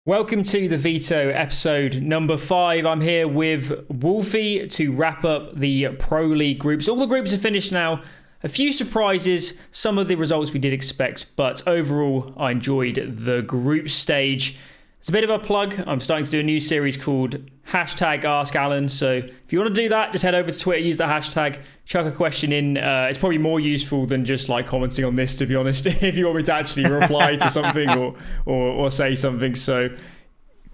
Welcome to the Veto episode number 5. I'm here with Wolfie to wrap up the Pro League groups. All the groups are finished now. A few surprises, some of the results we did expect, but overall I enjoyed the group stage. It's a bit of a plug. I'm starting to do a new series called #AskAlan. So if you want to do that, just head over to Twitter, use the hashtag, chuck a question in. It's probably more useful than just like commenting on this, to be honest, if you want me to actually reply to something or say something. So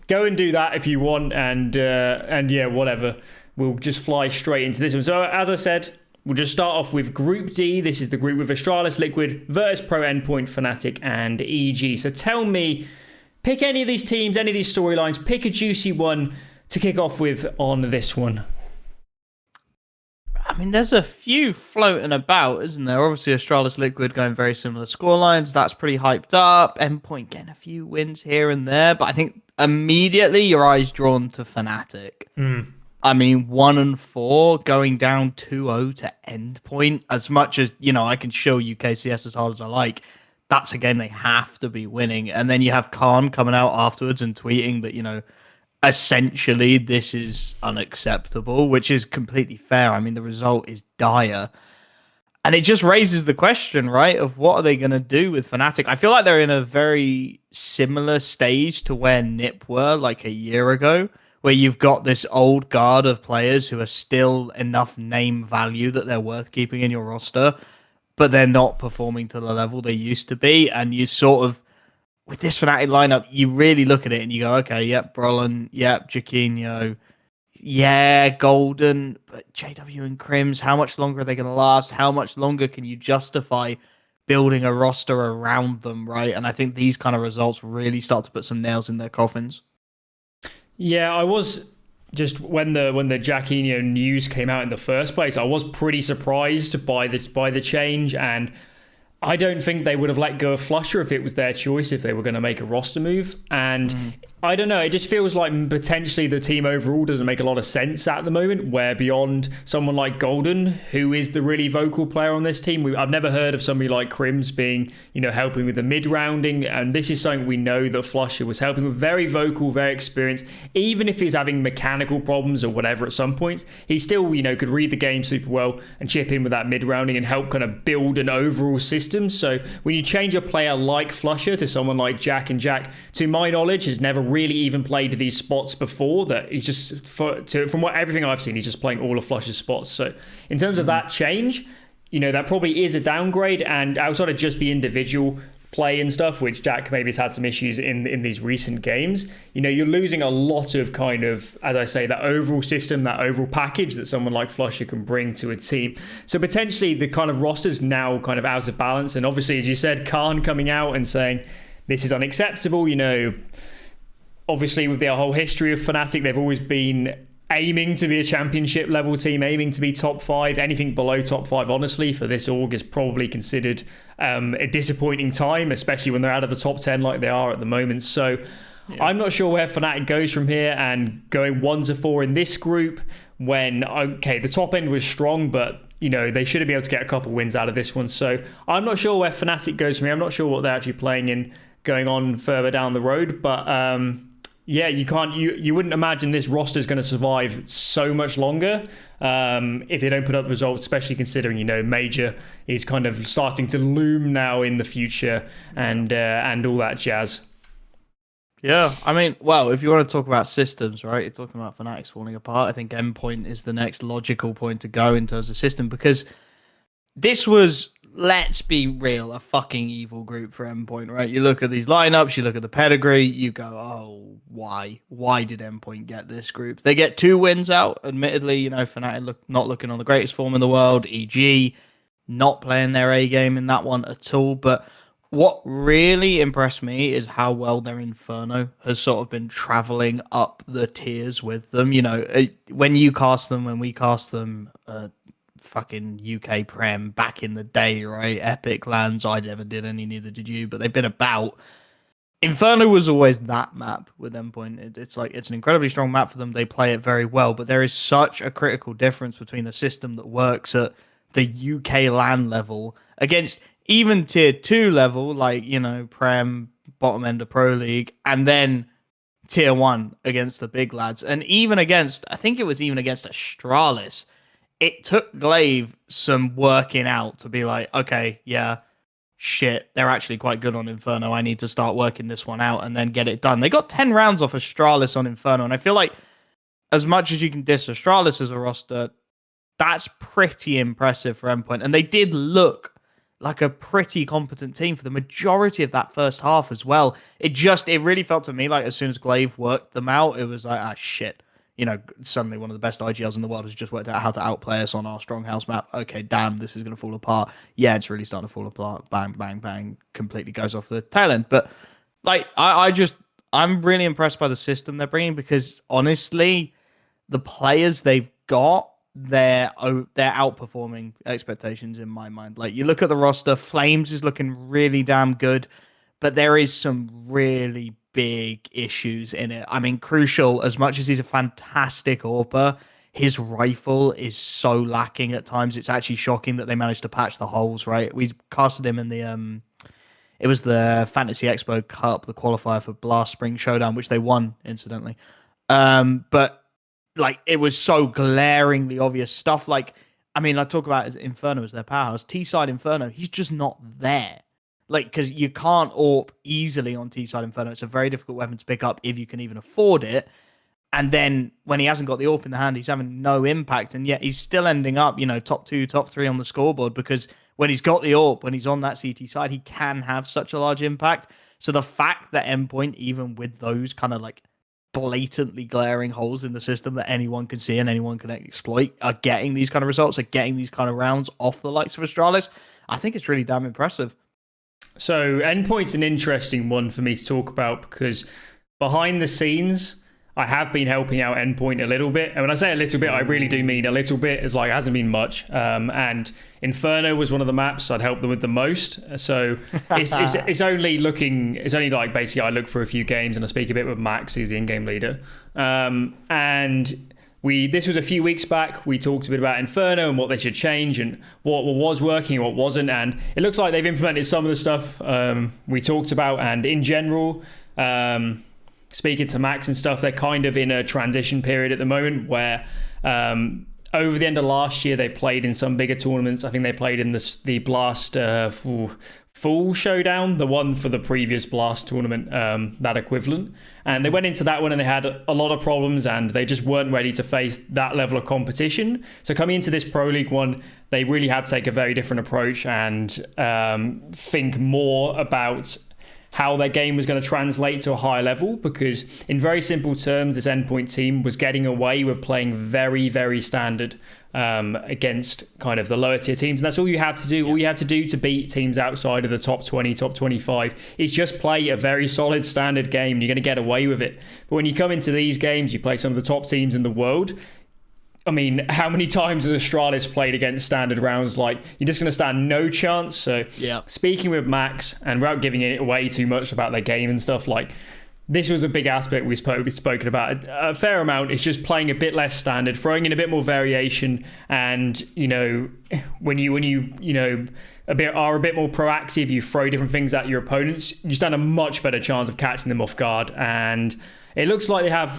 go and do that if you want. And yeah, whatever. We'll just fly straight into this one. So as I said, we'll just start off with Group D. This is the group with Astralis, Liquid, Virtus.pro, Endpoint, Fnatic, and EG. So tell me, pick any of these teams, any of these storylines, pick a juicy one to kick off with on this one. I mean, there's a few floating about, isn't there? Obviously, Astralis Liquid going very similar scorelines. That's pretty hyped up. Endpoint getting a few wins here and there. But I think immediately your eyes drawn to Fnatic. I mean, 1-4 going down 2-0 to Endpoint. As much as, I can show you KCS as hard as I like. That's a game they have to be winning. And then you have Khan coming out afterwards and tweeting that, essentially this is unacceptable, which is completely fair. I mean, the result is dire. And it just raises the question, right, of what are they going to do with Fnatic? I feel like they're in a very similar stage to where NiP were like a year ago, where you've got this old guard of players who are still enough name value that they're worth keeping in your roster, but they're not performing to the level they used to be. And you sort of, with this Fnatic lineup, you really look at it and you go, okay, yep, Brolin, yep, Jaquinho, yeah, Golden, but JW and Crims, how much longer are they going to last? How much longer can you justify building a roster around them, right? And I think these kind of results really start to put some nails in their coffins. Yeah, I was just when the Jaquinho news came out in the first place, I was pretty surprised by the change, and I don't think they would have let go of Flusher if it was their choice, if they were going to make a roster move. And I don't know, it just feels like potentially the team overall doesn't make a lot of sense at the moment, where beyond someone like Golden, who is the really vocal player on this team, I've never heard of somebody like Crims being, helping with the mid-rounding. And this is something we know that Flusher was helping with. Very vocal, very experienced. Even if he's having mechanical problems or whatever at some points, he still, could read the game super well and chip in with that mid-rounding and help kind of build an overall system. So when you change a player like Flusher to someone like Jack, and Jack, to my knowledge, has never really even played these spots before, that he's just, from everything I've seen, he's just playing all of Flusher's spots. So in terms of that change, that probably is a downgrade. And outside of just the individual play and stuff, which Jack maybe has had some issues in these recent games, you're losing a lot of kind of, as I say, that overall system, that overall package that someone like Flusher can bring to a team. So potentially the kind of roster's now kind of out of balance. And obviously, as you said, Khan coming out and saying this is unacceptable. Obviously with their whole history of Fnatic, they've always been aiming to be a championship level team, aiming to be top 5. Anything below top 5, honestly, for this org is probably considered a disappointing time, especially when they're out of the top 10 like they are at the moment. So yeah. I'm not sure where Fnatic goes from here, and going 1-4 in this group when, okay, the top end was strong, but they should have been able to get a couple wins out of this one. So I'm not sure where Fnatic goes from here. I'm not sure what they're actually playing in going on further down the road, but yeah, you wouldn't imagine this roster is going to survive so much longer if they don't put up results, especially considering, Major is kind of starting to loom now in the future and all that jazz. Yeah, I mean, well, if you want to talk about systems, right, you're talking about Fnatic's falling apart. I think Endpoint is the next logical point to go in terms of system, because this was, let's be real, a fucking evil group for Endpoint, right? You look at these lineups, you look at the pedigree, you go, oh, why? Why did Endpoint get this group? They get 2 wins out, admittedly, Fnatic not looking on the greatest form in the world, EG not playing their A game in that one at all, but what really impressed me is how well their Inferno has sort of been traveling up the tiers with them. When you cast them, when we cast them, fucking UK Prem back in the day, right? Epic lands. I never did any, neither did you, but they've been about. Inferno was always that map with Endpoint. It's an incredibly strong map for them. They play it very well, but there is such a critical difference between a system that works at the UK LAN level against even tier 2 level, like, Prem, bottom end of Pro League, and then tier 1 against the big lads. And even against, I think it was even against Astralis, it took Glaive some working out to be like, okay, yeah, shit, they're actually quite good on Inferno. I need to start working this one out and then get it done. They got 10 rounds off Astralis on Inferno, and I feel like as much as you can diss Astralis as a roster, that's pretty impressive for Endpoint. And they did look like a pretty competent team for the majority of that first half as well. It really felt to me like as soon as Glaive worked them out, it was like, shit. Suddenly one of the best IGLs in the world has just worked out how to outplay us on our strong house map. Okay, damn, this is going to fall apart. Yeah, it's really starting to fall apart. Bang, bang, bang. Completely goes off the tail end. But like, I'm really impressed by the system they're bringing because honestly, the players they've got, they're outperforming expectations in my mind. Like, you look at the roster, Flames is looking really damn good, but there is some really big issues in it. I mean, Crucial, as much as he's a fantastic AWPer, his rifle is so lacking at times. It's actually shocking that they managed to patch the holes, right? We casted him in the it was the Fantasy Expo Cup, the qualifier for Blast Spring Showdown, which they won, incidentally. But like, it was so glaringly obvious stuff. Like, I mean, I talk about Inferno as their powerhouse. T-side Inferno, he's just not there. Like, because you can't AWP easily on T-side Inferno. It's a very difficult weapon to pick up if you can even afford it. And then when he hasn't got the AWP in the hand, he's having no impact. And yet he's still ending up, top 2, top 3 on the scoreboard, because when he's got the AWP, when he's on that CT side, he can have such a large impact. So the fact that Endpoint, even with those kind of like blatantly glaring holes in the system that anyone can see and anyone can exploit, are getting these kind of results, are getting these kind of rounds off the likes of Astralis, I think it's really damn impressive. So Endpoint's an interesting one for me to talk about because behind the scenes, I have been helping out Endpoint a little bit. And when I say a little bit, I really do mean a little bit. It's like, it hasn't been much. And Inferno was one of the maps I'd helped them with the most. So it's only like basically I look for a few games and I speak a bit with Max, who's the in-game leader. And this was a few weeks back. We talked a bit about Inferno and what they should change and what was working and what wasn't. And it looks like they've implemented some of the stuff we talked about. And in general, speaking to Max and stuff, they're kind of in a transition period at the moment where over the end of last year, they played in some bigger tournaments. I think they played in the Blast Full Showdown, the one for the previous Blast tournament, that equivalent. And they went into that one and they had a lot of problems and they just weren't ready to face that level of competition. So coming into this Pro League one, they really had to take a very different approach and think more about how their game was going to translate to a higher level, because in very simple terms, this Endpoint team was getting away with playing very, very standard against kind of the lower tier teams. And that's all you have to do. Yeah. All you have to do to beat teams outside of the top 20, top 25 is just play a very solid standard game and you're going to get away with it. But when you come into these games, you play some of the top teams in the world. I mean, how many times has Astralis played against standard rounds? Like, you're just going to stand no chance. So, yeah. Speaking with Max, and without giving it away too much about their game and stuff, like, this was a big aspect we've spoken about. A fair amount is just playing a bit less standard, throwing in a bit more variation, and, when you are a bit more proactive, you throw different things at your opponents, you stand a much better chance of catching them off guard. And it looks like they have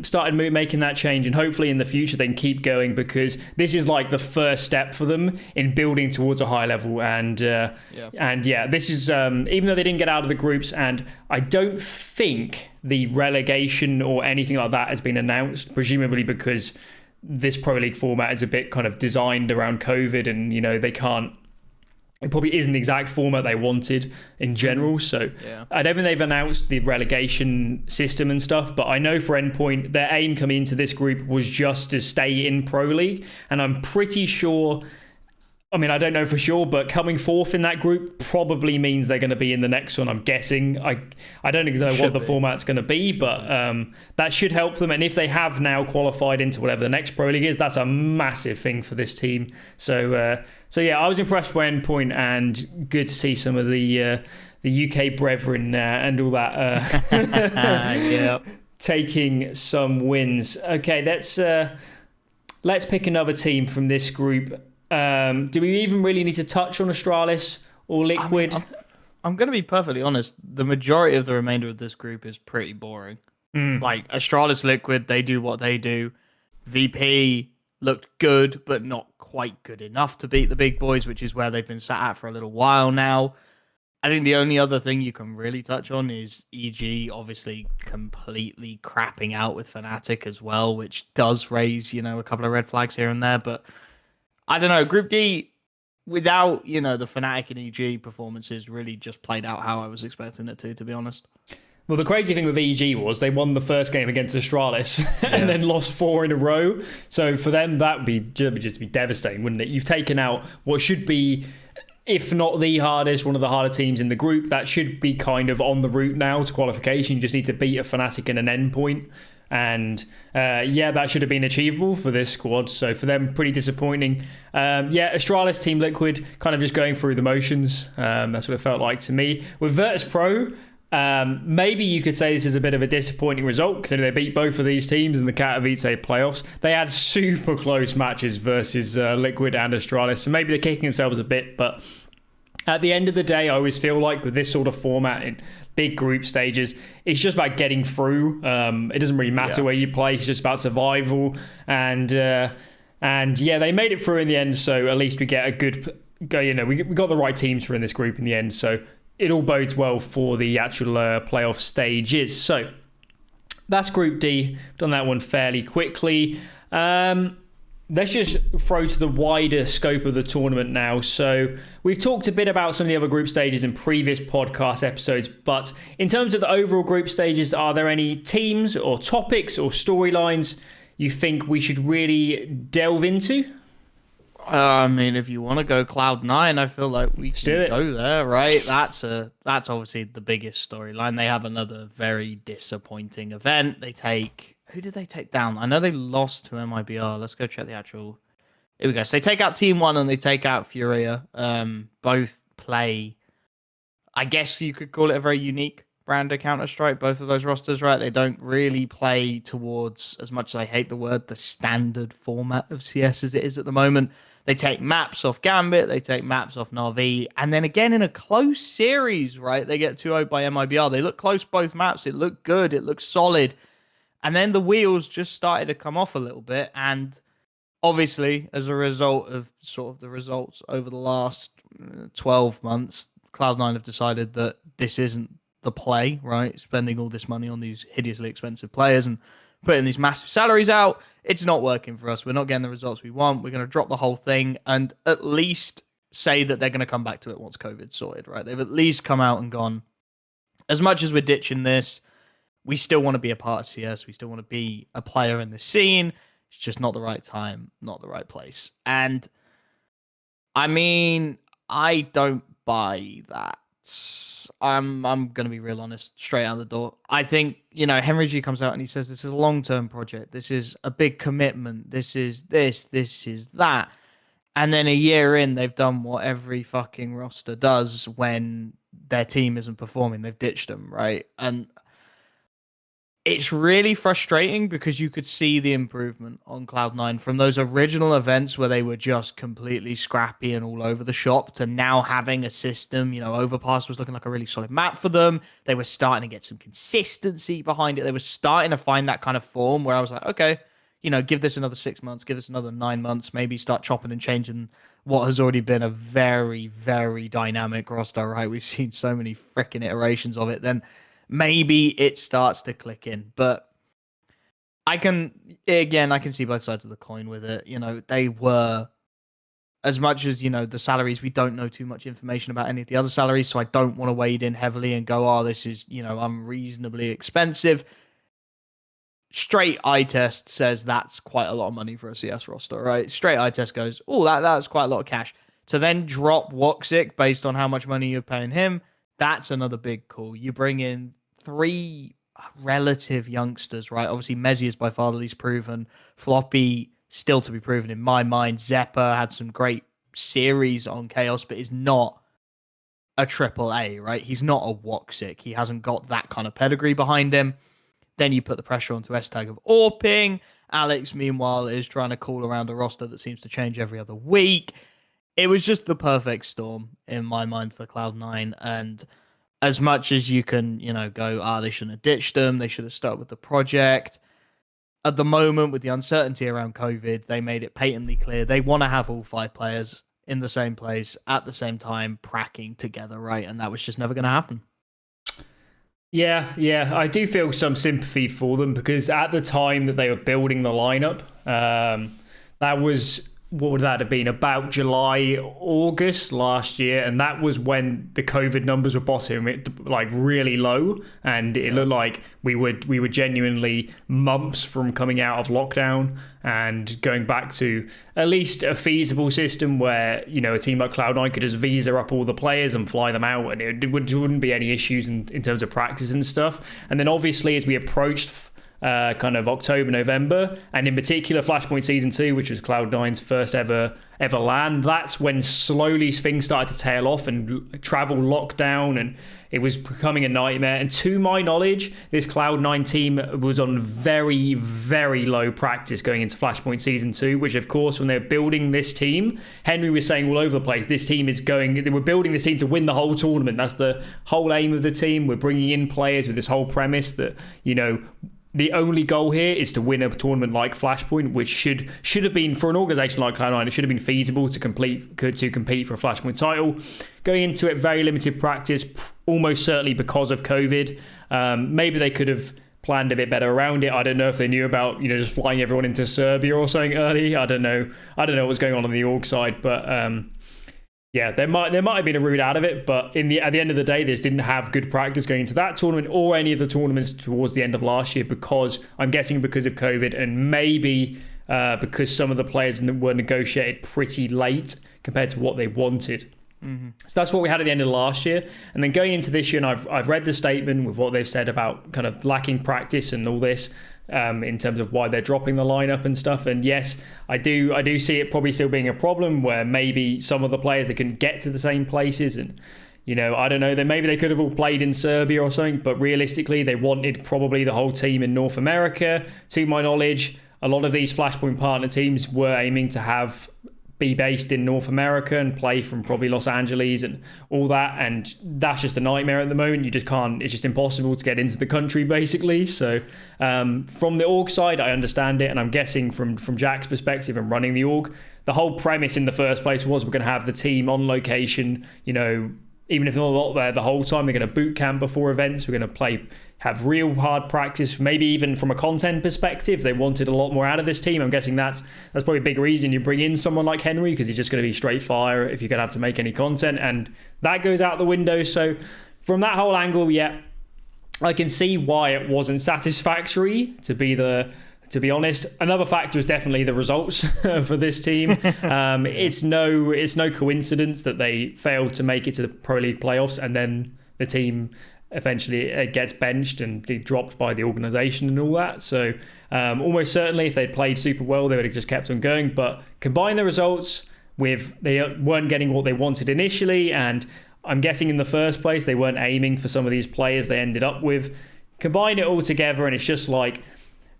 started making that change, and hopefully in the future they can keep going, because this is like the first step for them in building towards a high level. And this is even though they didn't get out of the groups, and I don't think the relegation or anything like that has been announced, presumably because this Pro League format is a bit kind of designed around COVID, and they can't. It probably isn't the exact format they wanted in general. So I don't think they've announced the relegation system and stuff, but I know for Endpoint, their aim coming into this group was just to stay in Pro League. And I'm pretty sure, I mean, I don't know for sure, but coming fourth in that group probably means they're going to be in the next one, I'm guessing. I don't exactly know what the format's going to be, but that should help them. And if they have now qualified into whatever the next Pro League is, that's a massive thing for this team. So yeah, I was impressed by Endpoint, and good to see some of the UK brethren and all that taking some wins. Okay, let's pick another team from this group. Do we even really need to touch on Astralis or Liquid? I'm going to be perfectly honest. The majority of the remainder of this group is pretty boring. Mm. Like Astralis Liquid, they do what they do. VP looked good, but not quite good enough to beat the big boys, which is where they've been sat at for a little while now. I think the only other thing you can really touch on is EG obviously completely crapping out with Fnatic as well, which does raise, a couple of red flags here and there. But I don't know, Group D, without, the Fnatic and EG performances, really just played out how I was expecting it to be honest. Well, the crazy thing with EG was they won the first game against Astralis and then lost 4 in a row. So for them, that would be just be devastating, wouldn't it? You've taken out what should be, if not the hardest, one of the harder teams in the group. That should be kind of on the route now to qualification. You just need to beat a Fnatic and an Endpoint. And that should have been achievable for this squad. So for them, pretty disappointing. Astralis, Team Liquid, kind of just going through the motions. That's what it felt like to me. With Virtus Pro, maybe you could say this is a bit of a disappointing result because they beat both of these teams in the Katowice playoffs. They had super close matches versus Liquid and Astralis, so maybe they're kicking themselves a bit. But at the end of the day, I always feel like with this sort of format in big group stages, it's just about getting through. It doesn't really matter where you play; it's just about survival. And they made it through in the end. So at least we get a good. We got the right teams for in this group in the end. So it all bodes well for the actual playoff stages. So that's Group D. Done that one fairly quickly. Let's just throw to the wider scope of the tournament now. So we've talked a bit about some of the other group stages in previous podcast episodes, but in terms of the overall group stages, are there any teams or topics or storylines you think we should really delve into? I mean, if you want to go Cloud9, I feel like we can go there, right? That's obviously the biggest storyline. They have another very disappointing event. Who did they take down? I know they lost to MIBR. Let's go check the actual. Here we go. So they take out Team One and they take out Furia. Both play, I guess you could call it a very unique brand of Counter-Strike, both of those rosters, right? They don't really play towards, as much as I hate the word, the standard format of CS as it is at the moment. They take maps off Gambit, they take maps off NAVI, and then again in a close series, right? They get 2-0 by MIBR. They look close both maps. It looked good. It looked solid. And then the wheels just started to come off a little bit. And obviously, as a result of sort of the results over the last 12 months, Cloud9 have decided that this isn't the play, right? Spending all this money on these hideously expensive players and putting these massive salaries out. It's not working for us. We're not getting the results we want. We're going to drop the whole thing and at least say that they're going to come back to it once COVID's sorted, right? They've at least come out and gone, as much as we're ditching this, we still want to be a part of CS. We still want to be a player in the scene. It's just not the right time, not the right place. And I mean, I don't buy that. I'm going to be real honest, straight out the door. I think, Henry G comes out and he says this is a long-term project. This is a big commitment. This is that. And then a year in, they've done what every fucking roster does when their team isn't performing. They've ditched them, right? And it's really frustrating because you could see the improvement on Cloud9 from those original events where they were just completely scrappy and all over the shop to now having a system. Overpass was looking like a really solid map for them. They were starting to get some consistency behind it. They were starting to find that kind of form where I was like, okay, give this another 6 months, give this another 9 months, maybe start chopping and changing what has already been a very, very dynamic roster, right? We've seen so many freaking iterations of it. Then maybe it starts to click in. But I can see both sides of the coin with it. They were, as much as, the salaries, we don't know too much information about any of the other salaries, so I don't want to wade in heavily and go, this is, unreasonably expensive. Straight eye test says that's quite a lot of money for a CS roster, right? Straight eye test goes, that's quite a lot of cash. To then drop Woxic based on how much money you're paying him, that's another big call. You bring in 3 relative youngsters, right? Obviously, Mezzi is by far the least proven. Floppy, still to be proven in my mind. Zeppa had some great series on Chaos, but is not a triple A, right? He's not a Woxic. He hasn't got that kind of pedigree behind him. Then you put the pressure onto S-Tag of Orping. Alex, meanwhile, is trying to call around a roster that seems to change every other week. It was just the perfect storm in my mind for Cloud9. And as much as you can, go, they shouldn't have ditched them. They should have stuck with the project. At the moment, with the uncertainty around COVID, they made it patently clear they want to have all 5 players in the same place at the same time, pracking together, right? And that was just never going to happen. Yeah, I do feel some sympathy for them because at the time that they were building the lineup, that was, what would that have been, about July, August last year, and that was when the COVID numbers were bottoming, like really low, and it looked like we were genuinely months from coming out of lockdown and going back to at least a feasible system where, a team like Cloud9 could just visa up all the players and fly them out, and it wouldn't be any issues in terms of practice and stuff. And then obviously as we approached kind of October, November, and in particular Flashpoint Season 2, which was Cloud9's first ever LAN, that's when slowly things started to tail off and travel lockdown, and it was becoming a nightmare. And to my knowledge, this Cloud9 team was on very, very low practice going into Flashpoint Season 2, which of course, when they were building this team, Henry was saying all over the place, we're building this team to win the whole tournament. That's the whole aim of the team. We're bringing in players with this whole premise that, the only goal here is to win a tournament like Flashpoint, which should have been, for an organization like Cloud9, it should have been feasible to compete for a Flashpoint title. Going into it, very limited practice, almost certainly because of COVID. Maybe they could have planned a bit better around it. I don't know if they knew about, just flying everyone into Serbia or something early. I don't know what was going on the org side, but yeah, there might have been a route out of it, but at the end of the day, they just didn't have good practice going into that tournament or any of the tournaments towards the end of last year, because I'm guessing because of COVID, and maybe because some of the players were negotiated pretty late compared to what they wanted. Mm-hmm. So that's what we had at the end of last year. And then going into this year, and I've read the statement with what they've said about kind of lacking practice and all this, in terms of why they're dropping the lineup and stuff. And yes, I do see it probably still being a problem where maybe some of the players, they couldn't get to the same places, and I don't know, maybe they could have all played in Serbia or something, but realistically they wanted probably the whole team in North America. To my knowledge, a lot of these Flashpoint partner teams were aiming to be based in North America and play from probably Los Angeles and all that, and that's just a nightmare at the moment. You just can't, it's just impossible to get into the country basically. So from the org side, I understand it, and I'm guessing from Jack's perspective and running the org, the whole premise in the first place was we're going to have the team on location, even if they're not there the whole time, they're going to boot camp before events. We're going to have real hard practice. Maybe even from a content perspective, they wanted a lot more out of this team. I'm guessing that's probably a big reason you bring in someone like Henry, because he's just going to be straight fire if you're going to have to make any content, and that goes out the window. So from that whole angle, yeah, I can see why it wasn't satisfactory, to be honest. Another factor is definitely the results for this team. It's no coincidence that they failed to make it to the Pro League playoffs, and then the team eventually gets benched and dropped by the organization and all that. So almost certainly if they'd played super well, they would have just kept on going. But combine the results with they weren't getting what they wanted initially, and I'm guessing in the first place they weren't aiming for some of these players they ended up with. Combine it all together, and it's just like,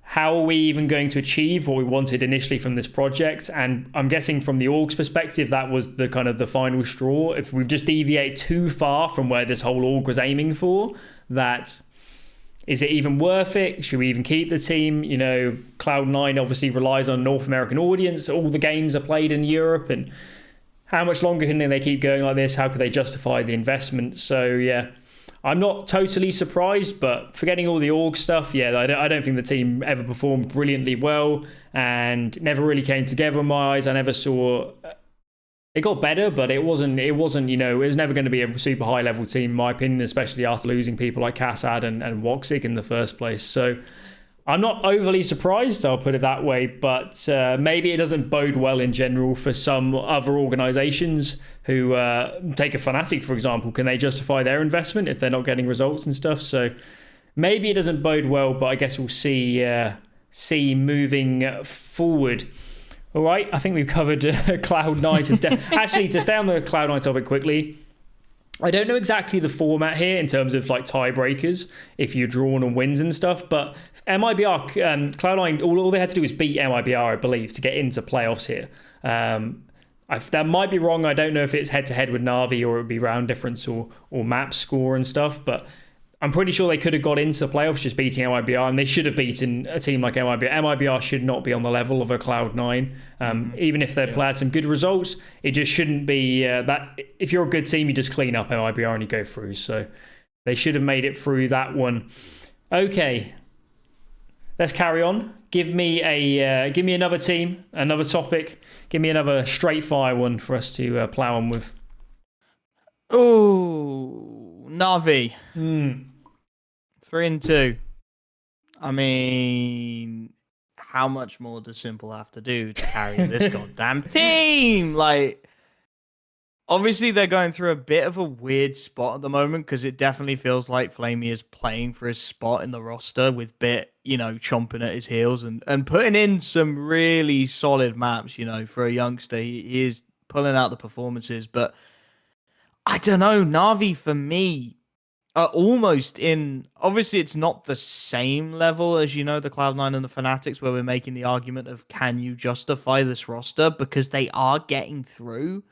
how are we even going to achieve what we wanted initially from this project? And I'm guessing from the org's perspective, that was the kind of the final straw. If we've just deviated too far from where this whole org was aiming for, that is it even worth it? Should we even keep the team? Cloud9 obviously relies on a North American audience. All the games are played in Europe, and how much longer can they keep going like this? How could they justify the investment? So yeah, I'm not totally surprised, but forgetting all the org stuff, yeah, I don't think the team ever performed brilliantly well and never really came together in my eyes. I never saw it got better, but it wasn't, it was never going to be a super high level team in my opinion, especially after losing people like Kassad and Woxic in the first place. So I'm not overly surprised, I'll put it that way, but maybe it doesn't bode well in general for some other organizations who take a Fnatic, for example. Can they justify their investment if they're not getting results and stuff? So maybe it doesn't bode well, but I guess we'll see moving forward. All right, I think we've covered Cloud9. Actually, to stay on the Cloud9 topic quickly, I don't know exactly the format here in terms of like tiebreakers, if you're drawn on wins and stuff, but MIBR, Cloud9, all they had to do was beat MIBR, I believe, to get into playoffs here. That might be wrong. I don't know if it's head-to-head with Navi or it would be round difference or map score and stuff, but I'm pretty sure they could have got into the playoffs just beating MIBR, and they should have beaten a team like MIBR. MIBR should not be on the level of a Cloud9. Even if they've had some good results, it just shouldn't be that. If you're a good team, you just clean up MIBR and you go through. So they should have made it through that one. Okay, let's carry on. Give me another team, another topic. Give me another straight fire one for us to plow on with. Oh, Navi. 3-2. I mean, how much more does Simple have to do to carry this goddamn team? Like, obviously they're going through a bit of a weird spot at the moment because it definitely feels like Flamey is playing for his spot in the roster with Bit, chomping at his heels and putting in some really solid maps, for a youngster. He is pulling out the performances, but I don't know, Navi for me are almost in, obviously it's not the same level as, the Cloud9 and the Fnatics where we're making the argument of can you justify this roster because they are getting through.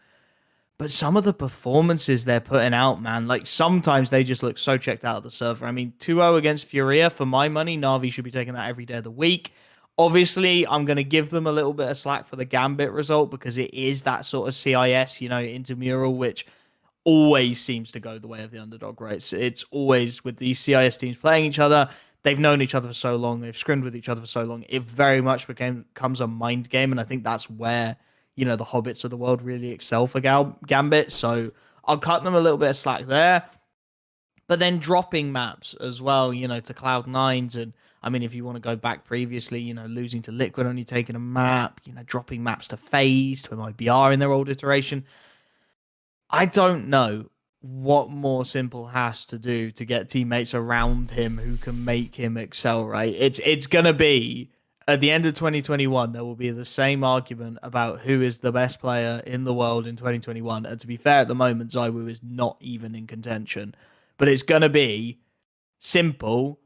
But some of the performances they're putting out, man, like sometimes they just look so checked out of the server. I mean, 2-0 against Furia, for my money, Navi should be taking that every day of the week. Obviously, I'm going to give them a little bit of slack for the Gambit result because it is that sort of CIS, intramural, which always seems to go the way of the underdog, right? It's always with these CIS teams playing each other. They've known each other for so long. They've scrimmed with each other for so long. It very much becomes a mind game, and I think that's where the Hobbits of the world really excel for Gambit. So I'll cut them a little bit of slack there. But then dropping maps as well, to Cloud9s. And I mean, if you want to go back previously, losing to Liquid, only taking a map, dropping maps to FaZe, to MIBR in their old iteration. I don't know what more Simple has to do to get teammates around him who can make him excel, right? It's going to be, at the end of 2021, there will be the same argument about who is the best player in the world in 2021. And to be fair, at the moment, ZywOo is not even in contention. But it's going to be Simple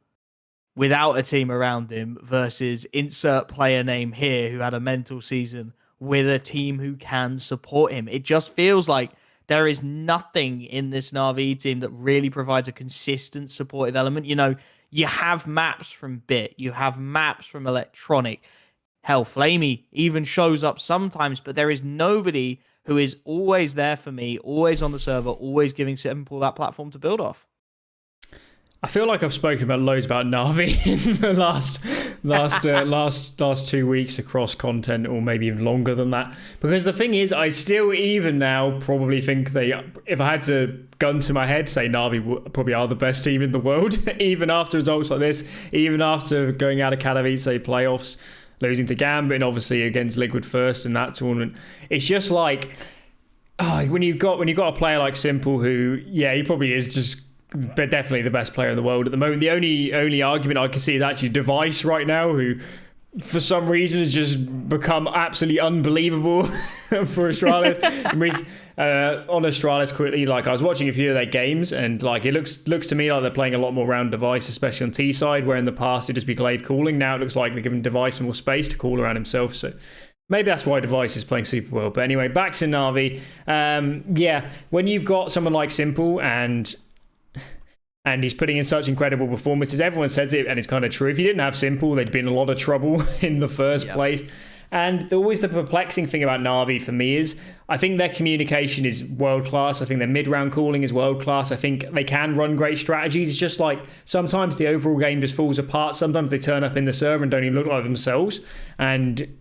without a team around him versus insert player name here who had a mental season with a team who can support him. It just feels like there is nothing in this Na'Vi team that really provides a consistent supportive element. You have maps from Bit, you have maps from Electronic. Hell, Flamey even shows up sometimes, but there is nobody who is always there for me, always on the server, always giving Simple that platform to build off. I feel like I've spoken about loads about Navi in the last 2 weeks across content, or maybe even longer than that. Because the thing is, I still even now probably think if I had to gun to my head, say Navi probably are the best team in the world, even after results like this, even after going out of Katowice playoffs, losing to Gambit, and obviously against Liquid first in that tournament. It's just like, when you've got a player like Simple, who, yeah, he probably is just, but definitely the best player in the world at the moment. The only argument I can see is actually Device right now, who for some reason has just become absolutely unbelievable for Astralis. On Astralis quickly, like I was watching a few of their games, and like it looks to me like they're playing a lot more around Device, especially on T side, where in the past it'd just be Glaive calling. Now it looks like they're giving Device more space to call around himself. So maybe that's why Device is playing super well. But anyway, back to Na'Vi. When you've got someone like Simple and he's putting in such incredible performances, everyone says it, and it's kind of true. If you didn't have Simple, they'd be in a lot of trouble in the first place. And always the perplexing thing about Na'Vi for me is I think their communication is world-class. I think their mid-round calling is world-class. I think they can run great strategies. It's just like sometimes the overall game just falls apart. Sometimes they turn up in the server and don't even look like themselves. And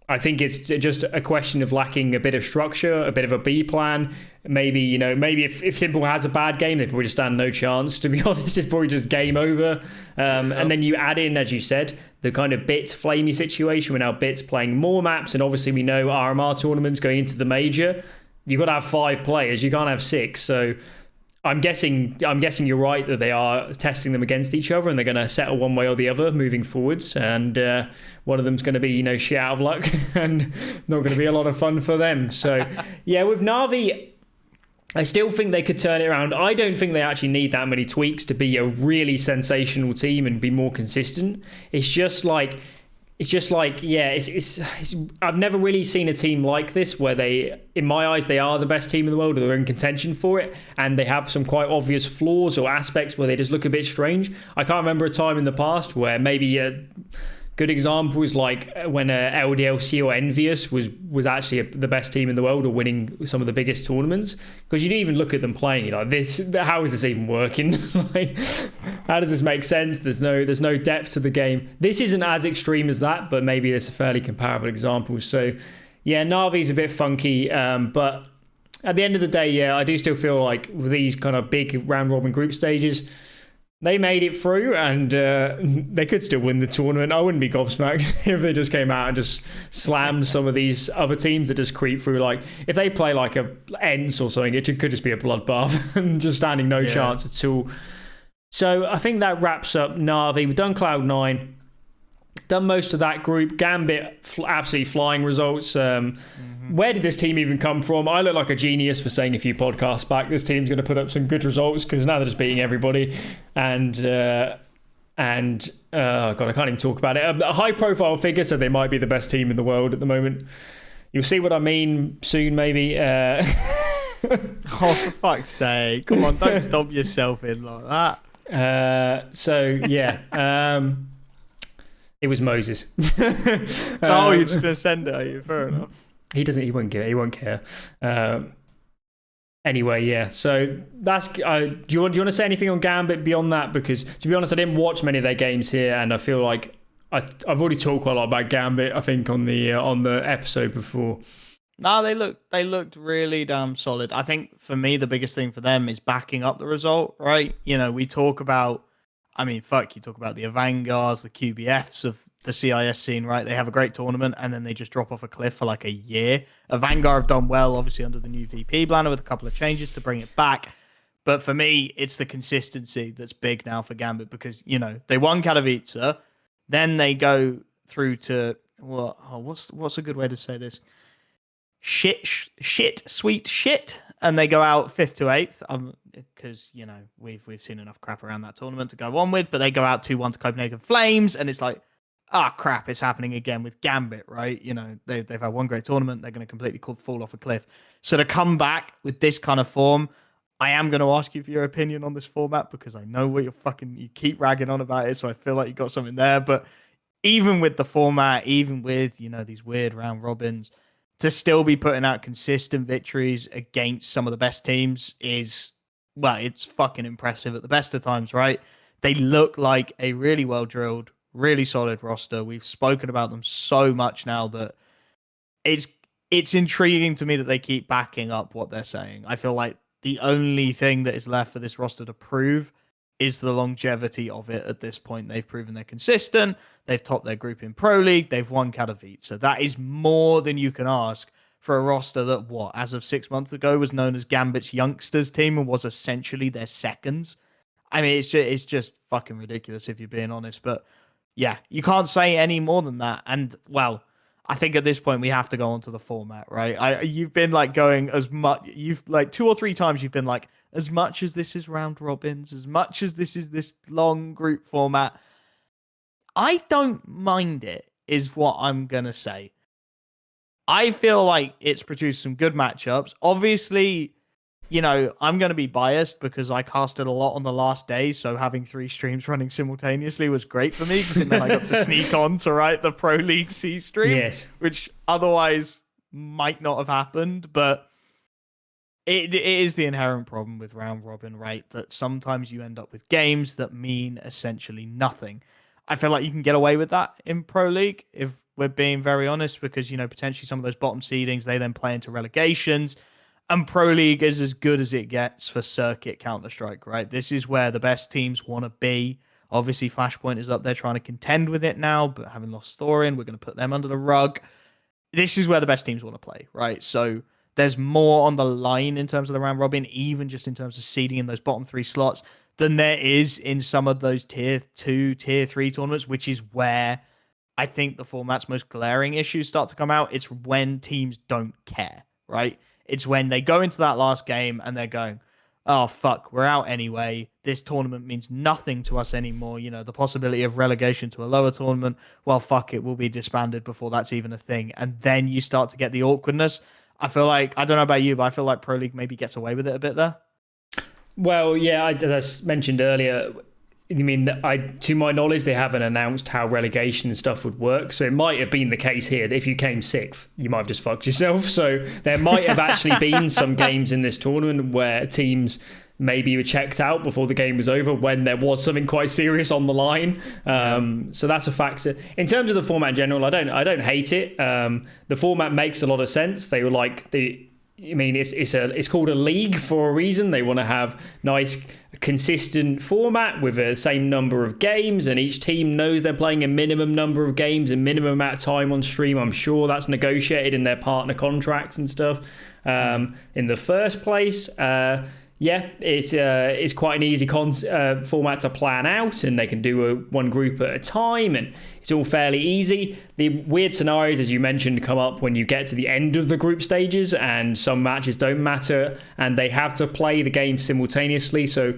I think it's just a question of lacking a bit of structure, a bit of a B plan. Maybe if Simple has a bad game, they probably just stand no chance. To be honest, it's probably just game over. And then you add in, as you said, the kind of Bit Flamey situation where now Bit's playing more maps, and obviously we know RMR tournaments going into the major. You've got to have 5 players. You can't have 6. So I'm guessing you're right that they are testing them against each other, and they're going to settle one way or the other moving forwards. And one of them's going to be, shit out of luck and not going to be a lot of fun for them. So yeah, with Na'Vi, I still think they could turn it around. I don't think they actually need that many tweaks to be a really sensational team and be more consistent. It's just like, it's just like, yeah, it's I've never really seen a team like this where they, in my eyes, they are the best team in the world, or they're in contention for it, and they have some quite obvious flaws or aspects where they just look a bit strange. I can't remember a time in the past where maybe a good example is like when LDLC or Envious was actually the best team in the world or winning some of the biggest tournaments, because you didn't even look at them playing, you're like, this, how is this even working? Like, how does this make sense? There's no depth to the game. This isn't as extreme as that, but maybe it's a fairly comparable example. So yeah, Navi's a bit funky, but at the end of the day, yeah, I do still feel like with these kind of big round robin group stages, they made it through, and they could still win the tournament. I wouldn't be gobsmacked if they just came out and just slammed some of these other teams that just creep through. Like, if they play like a ENCE or something, it could just be a bloodbath and just standing no chance at all. So I think that wraps up Navi. We've done Cloud9, done most of that group. Gambit, absolutely flying results. Where did this team even come from? I look like a genius for saying a few podcasts back, this team's going to put up some good results, because now they're just beating everybody. And God, I can't even talk about it. A high-profile figure said they might be the best team in the world at the moment. You'll see what I mean soon, maybe. Oh, for fuck's sake. Come on, don't dump yourself in like that. So, yeah. It was Moses. Oh, you're just going to send it, are you? Fair enough. He doesn't. He won't care. Anyway, yeah. So that's. Do you want to say anything on Gambit beyond that? Because to be honest, I didn't watch many of their games here, and I feel like I've already talked quite a lot about Gambit. I think on the episode before. No, they looked really damn solid. I think for me, the biggest thing for them is backing up the result, right? You know, we talk about. I mean, fuck, you talk about the Vanguards, the QBFs of the CIS scene, right? They have a great tournament and then they just drop off a cliff for like a year. A Vanguard have done well, obviously, under the new VP banner with a couple of changes to bring it back. But for me, it's the consistency that's big now for Gambit, because, you know, they won Katowice, then they go through to, what's a good way to say this? Sweet shit. And they go out 5th to 8th, because, you know, we've seen enough crap around that tournament to go on with, but they go out 2-1 to Copenhagen Flames, and it's like, crap, it's happening again with Gambit, right? You know, they've had one great tournament, they're going to completely fall off a cliff. So to come back with this kind of form, I am going to ask you for your opinion on this format, because I know what you keep ragging on about it, so I feel like you got something there. But even with the format, even with, you know, these weird round robins, to still be putting out consistent victories against some of the best teams is, well, it's fucking impressive at the best of times, right? They look like a really well-drilled, really solid roster. We've spoken about them so much now that it's intriguing to me that they keep backing up what they're saying. I feel like the only thing that is left for this roster to prove is the longevity of it at this point. They've proven they're consistent. They've topped their group in Pro League. They've won Katowice. So that is more than you can ask for a roster that, as of 6 months ago, was known as Gambit's youngsters team and was essentially their seconds. I mean, it's just fucking ridiculous if you're being honest. But yeah, you can't say any more than that. And, well, I think at this point we have to go on to the format, right? You've been like going as much, you've like 2 or 3 times you've been like, as much as this is round robins, as much as this is this long group format, I don't mind it, is what I'm going to say. I feel like it's produced some good matchups. Obviously, you know, I'm going to be biased because I casted a lot on the last day, so having 3 streams running simultaneously was great for me, because then I got to sneak on to write the Pro League C stream, yes, which otherwise might not have happened. But it is the inherent problem with round robin, right? That sometimes you end up with games that mean essentially nothing. I feel like you can get away with that in Pro League, if we're being very honest, because, you know, potentially some of those bottom seedings, they then play into relegations. And Pro League is as good as it gets for circuit Counter-Strike, right? This is where the best teams want to be. Obviously, Flashpoint is up there trying to contend with it now, but having lost Thorin, we're going to put them under the rug. This is where the best teams want to play, right? So there's more on the line in terms of the round robin, even just in terms of seeding in those bottom 3 slots, than there is in some of those tier 2, tier 3 tournaments, which is where I think the format's most glaring issues start to come out. It's when teams don't care, right? It's when they go into that last game and they're going, oh fuck, we're out anyway. This tournament means nothing to us anymore. You know, the possibility of relegation to a lower tournament, well, fuck it, will be disbanded before that's even a thing. And then you start to get the awkwardness. I feel like, I don't know about you, but I feel like Pro League maybe gets away with it a bit there. Well, yeah, as I mentioned earlier, I mean, to my knowledge, they haven't announced how relegation and stuff would work. So it might have been the case here that if you came sixth, you might have just fucked yourself. So there might have actually been some games in this tournament where teams maybe were checked out before the game was over when there was something quite serious on the line. So that's a factor. In terms of the format in general, I don't hate it. The format makes a lot of sense. They were like it's called a league for a reason. They want to have nice, consistent format with the same number of games, and each team knows they're playing a minimum number of games, a minimum amount of time on stream. I'm sure that's negotiated in their partner contracts and stuff. In the first place, it's quite an easy format to plan out, and they can do one group at a time, and it's all fairly easy. The weird scenarios, as you mentioned, come up when you get to the end of the group stages, and some matches don't matter, and they have to play the game simultaneously. So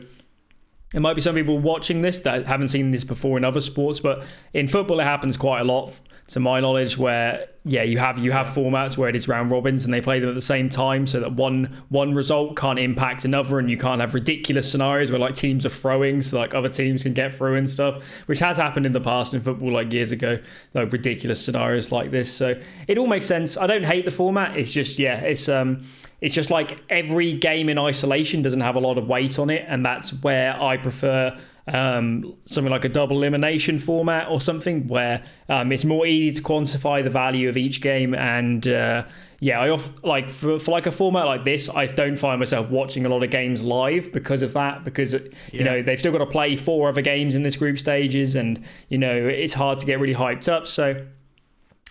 there might be some people watching this that haven't seen this before in other sports, but in football it happens quite a lot, to my knowledge, where you have formats where it is round robins and they play them at the same time, so that one result can't impact another, and you can't have ridiculous scenarios where like teams are throwing, so like other teams can get through and stuff, which has happened in the past in football, like years ago, like ridiculous scenarios like this. So it all makes sense. I don't hate the format. It's just it's just like every game in isolation doesn't have a lot of weight on it, and that's where I prefer something like a double elimination format or something where it's more easy to quantify the value of each game. And I for like a format like this, I don't find myself watching a lot of games live because of that, because you know, they've still got to play 4 other games in this group stages, and you know, it's hard to get really hyped up. So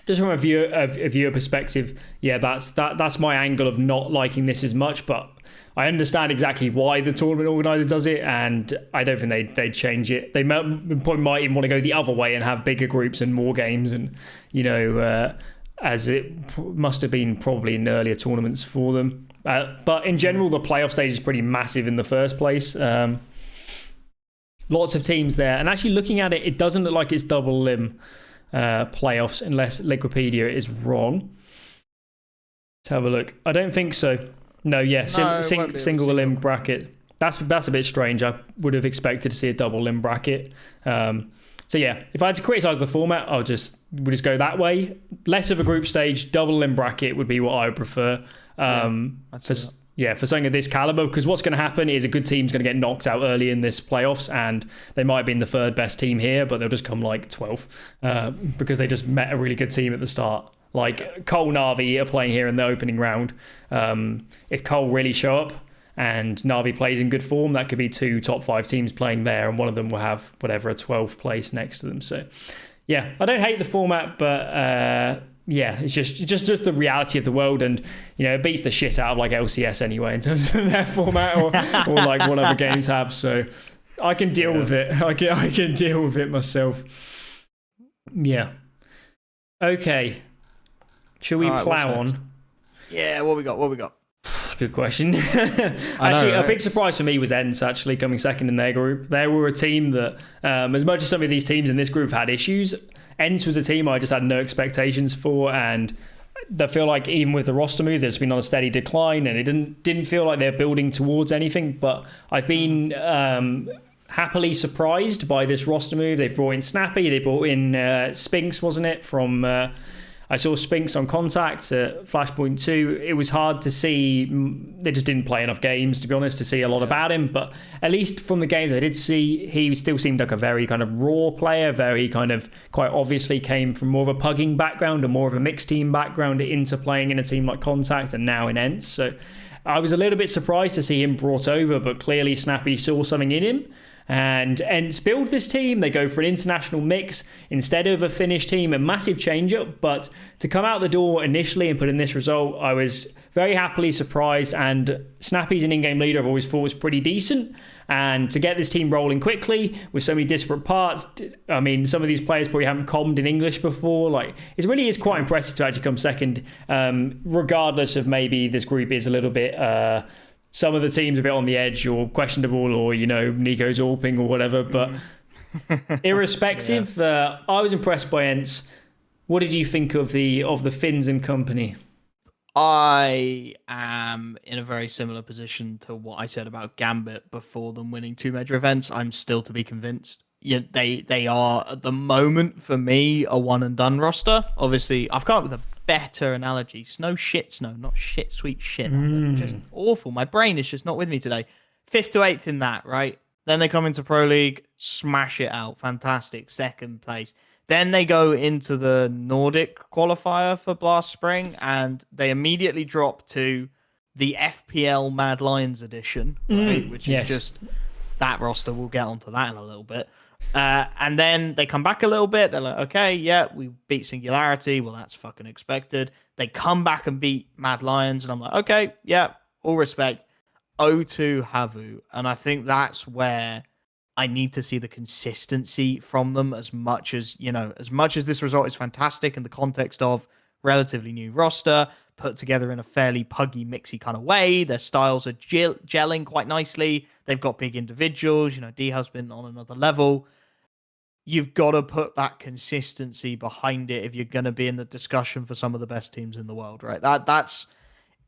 just from a viewer perspective, that's my angle of not liking this as much. But I understand exactly why the tournament organizer does it, and I don't think they'd change it. They might even want to go the other way and have bigger groups and more games, and you know, as it must have been probably in earlier tournaments for them. But in general, the playoff stage is pretty massive in the first place. Lots of teams there, and actually looking at it, it doesn't look like it's double lim playoffs, unless Wikipedia is wrong. Let's have a look. I don't think so. No, single limb bracket. That's a bit strange. I would have expected to see a double limb bracket. So yeah, if I had to criticize the format, we'll just go that way. Less of a group stage, double limb bracket would be what I would prefer. For something of this caliber, because what's going to happen is a good team's going to get knocked out early in this playoffs, and they might have been the third best team here, but they'll just come like 12th because they just met a really good team at the start. Like Cole, NAVI are playing here in the opening round. If Cole really show up and NAVI plays in good form, that could be 2 top 5 teams playing there, and one of them will have whatever, a 12th place next to them. So yeah, I don't hate the format, but it's just the reality of the world, and you know, it beats the shit out of like LCS anyway in terms of their format or like what other games have. So I can deal with it. I can deal with it myself. Yeah. Okay. Should we plow on? Yeah, what we got? Good question. Actually, a big surprise for me was ENCE actually coming second in their group. They were a team that, as much as some of these teams in this group had issues, ENCE was a team I just had no expectations for, and I feel like even with the roster move, there's been on a steady decline, and it didn't feel like they're building towards anything. But I've been happily surprised by this roster move. They brought in Snappy, they brought in Spinks, wasn't it, from... I saw Spinks on Contact at Flashpoint 2. It was hard to see. They just didn't play enough games, to be honest, to see a lot about him. But at least from the games I did see, he still seemed like a very kind of raw player, very kind of quite obviously came from more of a pugging background and more of a mixed team background into playing in a team like Contact and now in ENCE. So I was a little bit surprised to see him brought over, but clearly Snappy saw something in him. And ENCE build this team. They go for an international mix instead of a Finnish team, a massive change up. But to come out the door initially and put in this result, I was very happily surprised. And Snappy's an in-game leader I've always thought was pretty decent. And to get this team rolling quickly with so many disparate parts, I mean, some of these players probably haven't commed in English before. Like, it really is quite impressive to actually come second, regardless of maybe this group is a little bit some of the teams a bit on the edge or questionable, or Nico's AWPing or whatever. But irrespective, I was impressed by ENCE. What did you think of the Finns and company? I am in a very similar position to what I said about Gambit before them winning 2 major events. I'm still to be convinced. Yeah, they are at the moment for me a one and done roster. Obviously, I've come up with a better analogy. Snow, not shit, sweet shit. Just awful. My brain is just not with me today. 5th to 8th in that, right? Then they come into Pro League, smash it out, fantastic, 2nd place. Then they go into the Nordic qualifier for Blast Spring, and they immediately drop to the FPL Mad Lions edition, right? Which is just that roster. We'll get onto that in a little bit. And then they come back a little bit. They're like, okay, yeah, we beat Singularity. Well, that's fucking expected. They come back and beat Mad Lions, and I'm like, okay, yeah, all respect. 0-2 Havu. And I think that's where I need to see the consistency from them as much as this result is fantastic in the context of relatively new roster, put together in a fairly puggy, mixy kind of way. Their styles are gelling quite nicely. They've got big individuals. D-House been on another level. You've got to put that consistency behind it if you're going to be in the discussion for some of the best teams in the world, right? That's,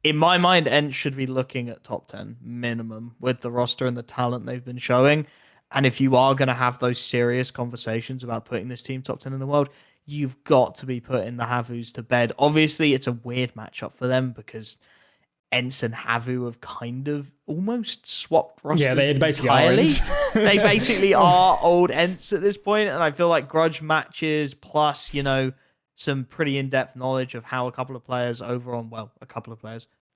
in my mind, ENCE should be looking at top 10 minimum with the roster and the talent they've been showing. And if you are going to have those serious conversations about putting this team top 10 in the world, you've got to be putting the Havus to bed. Obviously, it's a weird matchup for them because ENCE and Havu have kind of almost swapped rosters. Yeah, they basically entirely. They basically are old ENCE at this point, and I feel like grudge matches plus, some pretty in-depth knowledge of how a couple of players,